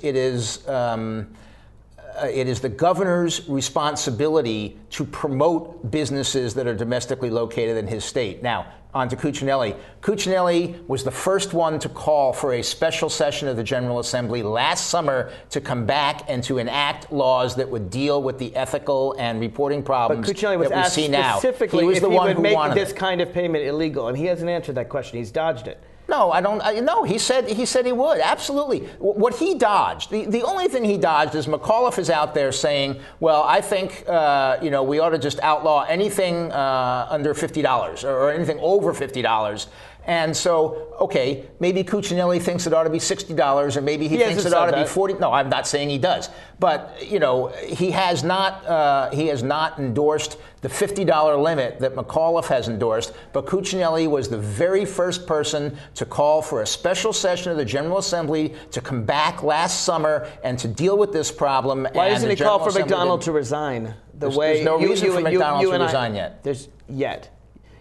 the governor's responsibility to promote businesses that are domestically located in his state. Now, on to Cuccinelli. Cuccinelli was the first one to call for a special session of the General Assembly last summer to come back and to enact laws that would deal with the ethical and reporting problems that we see now.
Specifically,
he was the one
would
who
make
wanted
this kind of payment illegal, and he hasn't answered that question. He's dodged it.
No, I don't. No, he said he would. Absolutely. What he dodged, the only thing he dodged is McAuliffe is out there saying, well, I think we ought to just outlaw anything under $50 or anything over $50. And so, okay, maybe Cuccinelli thinks it ought to be $60, or maybe he thinks it ought to be $40. No, I'm not saying he does, but he has not endorsed the $50 limit that McAuliffe has endorsed. But Cuccinelli was the very first person to call for a special session of the General Assembly to come back last summer and to deal with this problem.
Why doesn't he call for McDonald to resign?
There's no reason for McDonald to resign yet.
There's yet.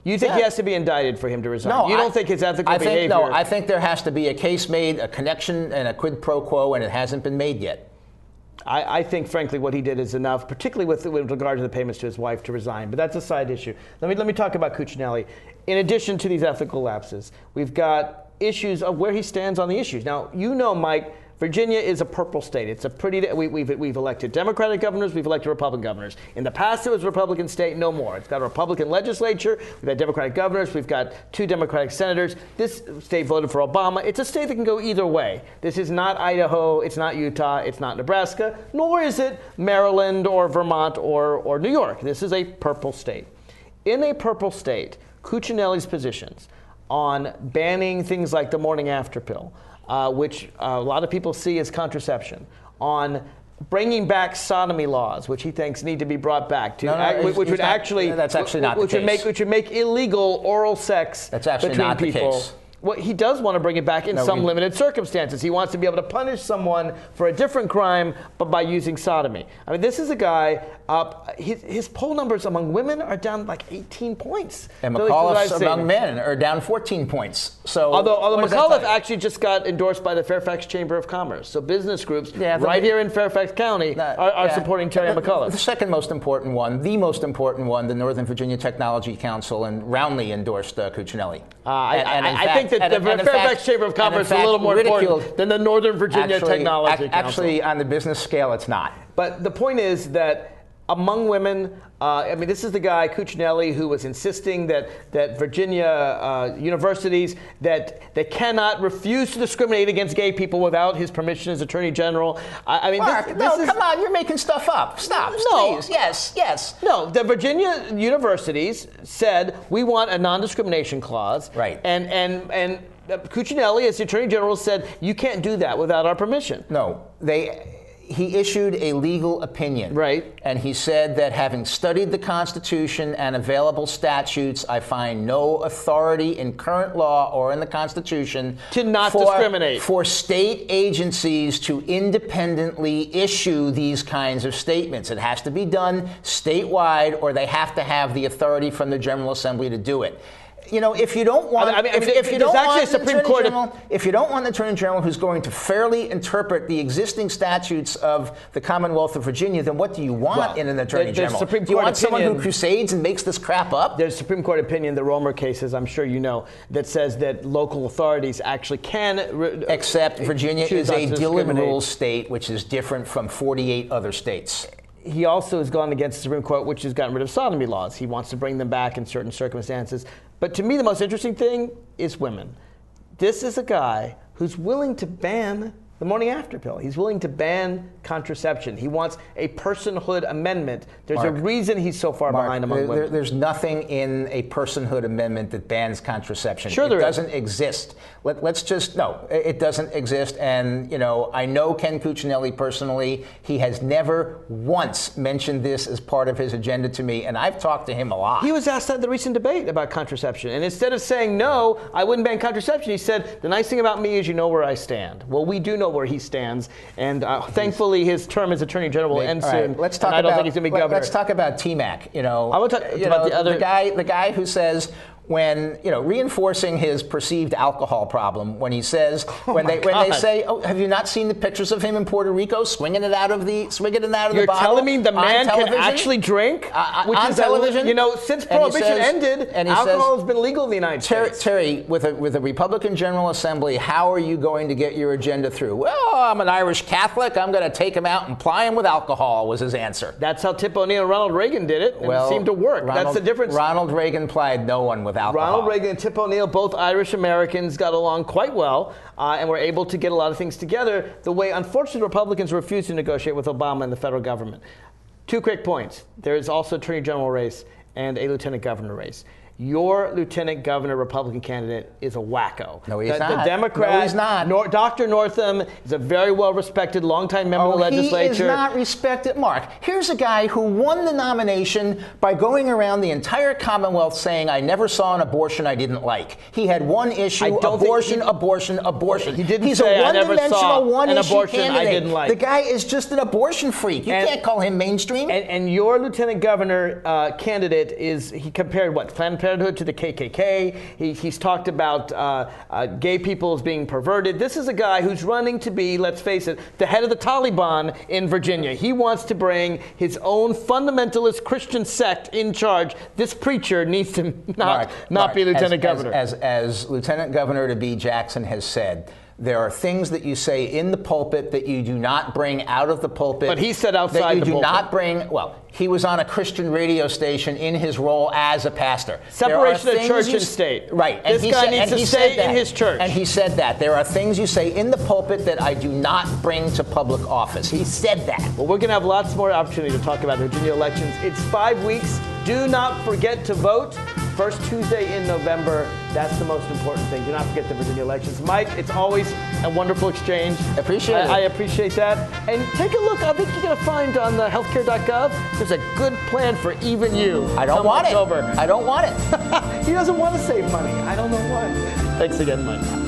You think he has to be indicted for him to resign?
No,
you don't think his ethical behavior?
No, I think there has to be a case made, a connection, and a quid pro quo, and it hasn't been made yet.
I think, frankly, what he did is enough, particularly with regard to the payments to his wife, to resign. But that's a side issue. Let me talk about Cuccinelli. In addition to these ethical lapses, we've got issues of where he stands on the issues. Now, Mike, Virginia is a purple state. It's a pretty. We've elected Democratic governors. We've elected Republican governors. In the past, it was a Republican state. No more. It's got a Republican legislature. We've got Democratic governors. We've got 2 Democratic senators. This state voted for Obama. It's a state that can go either way. This is not Idaho. It's not Utah. It's not Nebraska. Nor is it Maryland or Vermont or New York. This is a purple state. In a purple state, Cuccinelli's positions on banning things like the morning after pill, which a lot of people see as contraception, on bringing back sodomy laws, which he thinks need to be brought back, which would make illegal oral sex between people. Well, he does want to bring it back in some limited circumstances. He wants to be able to punish someone for a different crime, but by using sodomy. I mean, this is a guy, his poll numbers among women are down like 18 points.
And McAuliffe's among men are down 14 points. So
although McAuliffe actually just got endorsed by the Fairfax Chamber of Commerce. So business groups here in Fairfax County are supporting Terry McAuliffe.
The second most important one, the Northern Virginia Technology Council, and roundly endorsed Cuccinelli.
I think that the Fairfax Chamber of Commerce is a little more important than the Northern Virginia Technology Council.
Actually, on the business scale, it's not.
But the point is that among women, this is the guy, Cuccinelli, who was insisting that Virginia universities, that they cannot refuse to discriminate against gay people without his permission as Attorney General.
Mark, come on, you're making stuff up. Stop, please. Yes.
No, the Virginia universities said, we want a non-discrimination clause.
Right.
And Cuccinelli, as the Attorney General, said, you can't do that without our permission.
No, he issued a legal opinion.
Right.
And he said that having studied the Constitution and available statutes, I find no authority in current law or in the Constitution
to not discriminate
for state agencies to independently issue these kinds of statements. It has to be done statewide, or they have to have the authority from the General Assembly to do it. You know, if you don't want, if you don't want an Attorney General who's going to fairly interpret the existing statutes of the Commonwealth of Virginia, then what do you want in an Attorney General? Do you want someone who crusades and makes this crap up?
There's a Supreme Court opinion, the Romer cases, I'm sure you know, that says that local authorities actually can.
Except Virginia is a Dillon rule state, which is different from 48 other states.
He also has gone against the Supreme Court, which has gotten rid of sodomy laws. He wants to bring them back in certain circumstances. But to me, the most interesting thing is women. This is a guy who's willing to ban the morning after pill. He's willing to ban contraception. He wants a personhood amendment. There's a reason he's so far behind among women.
There's nothing in a personhood amendment that bans contraception.
Sure there is.
It doesn't exist. It doesn't exist. And, you know, I know Ken Cuccinelli personally. He has never once mentioned this as part of his agenda to me, and I've talked to him a lot.
He was asked at the recent debate about contraception, and instead of saying, no, I wouldn't ban contraception, he said, the nice thing about me is you know where I stand. Well, we do know where he stands, and thankfully his term as Attorney General will end soon.
Let's talk
I don't think he's going to be governor.
Let's talk about TMAC. You know,
I want to talk about
the guy who says, when, you know, reinforcing his perceived alcohol problem, when he says, when they say, oh, have you not seen the pictures of him in Puerto Rico swinging it out of the bottle?
You're telling me the man can actually drink? Which
on
is
television?
You know, since Prohibition ended, alcohol has been legal in the United States.
Terry, with a Republican General Assembly, how are you going to get your agenda through? Well, I'm an Irish Catholic. I'm going to take him out and ply him with alcohol, was his answer.
That's how Tip O'Neill and Ronald Reagan did it, and it seemed to work. That's the difference.
Ronald Reagan plied no one with alcohol.
Ronald Reagan and Tip O'Neill, both Irish Americans, got along quite well and were able to get a lot of things together the way, unfortunately, Republicans refused to negotiate with Obama and the federal government. 2 quick points. There is also an Attorney General race and a Lieutenant Governor race. Your Lieutenant Governor Republican candidate is a wacko.
No, he's not.
The Democrat,
no, he's not.
Dr. Northam is a very well-respected, longtime member of the legislature.
He is not respected. Mark, here's a guy who won the nomination by going around the entire Commonwealth saying, I never saw an abortion I didn't like. He had one issue, abortion.
He didn't
He's
say,
a
I never saw
one-dimensional, one-issue
an abortion
candidate.
I didn't like.
The guy is just an abortion freak. You can't call him mainstream.
And your Lieutenant Governor candidate he compared Planned Parenthood to the KKK. He's talked about gay people as being perverted. This is a guy who's running to be, let's face it, the head of the Taliban in Virginia. He wants to bring his own fundamentalist Christian sect in charge. This preacher needs to not be Lieutenant Governor.
As Lieutenant Governor to be, Jackson has said, there are things that you say in the pulpit that you do not bring out of the pulpit.
But he said outside
that you
the
do
pulpit.
not bring. Well, he was on a Christian radio station in his role as a pastor.
Separation of church and state.
Right.
This guy needs to stay in his church.
And he said that. There are things you say in the pulpit that I do not bring to public office. He said that.
Well, we're going to have lots more opportunity to talk about the Virginia elections. It's 5 weeks. Do not forget to vote. First Tuesday in November. That's the most important thing. Do not forget the Virginia elections. Mike, it's always a wonderful exchange.
Appreciate it.
I appreciate that. And take a look. I think you're going to find on the healthcare.gov, there's a good plan for even you.
I don't want it. I don't want it.
He doesn't want to save money. I don't know why. Thanks again, Mike.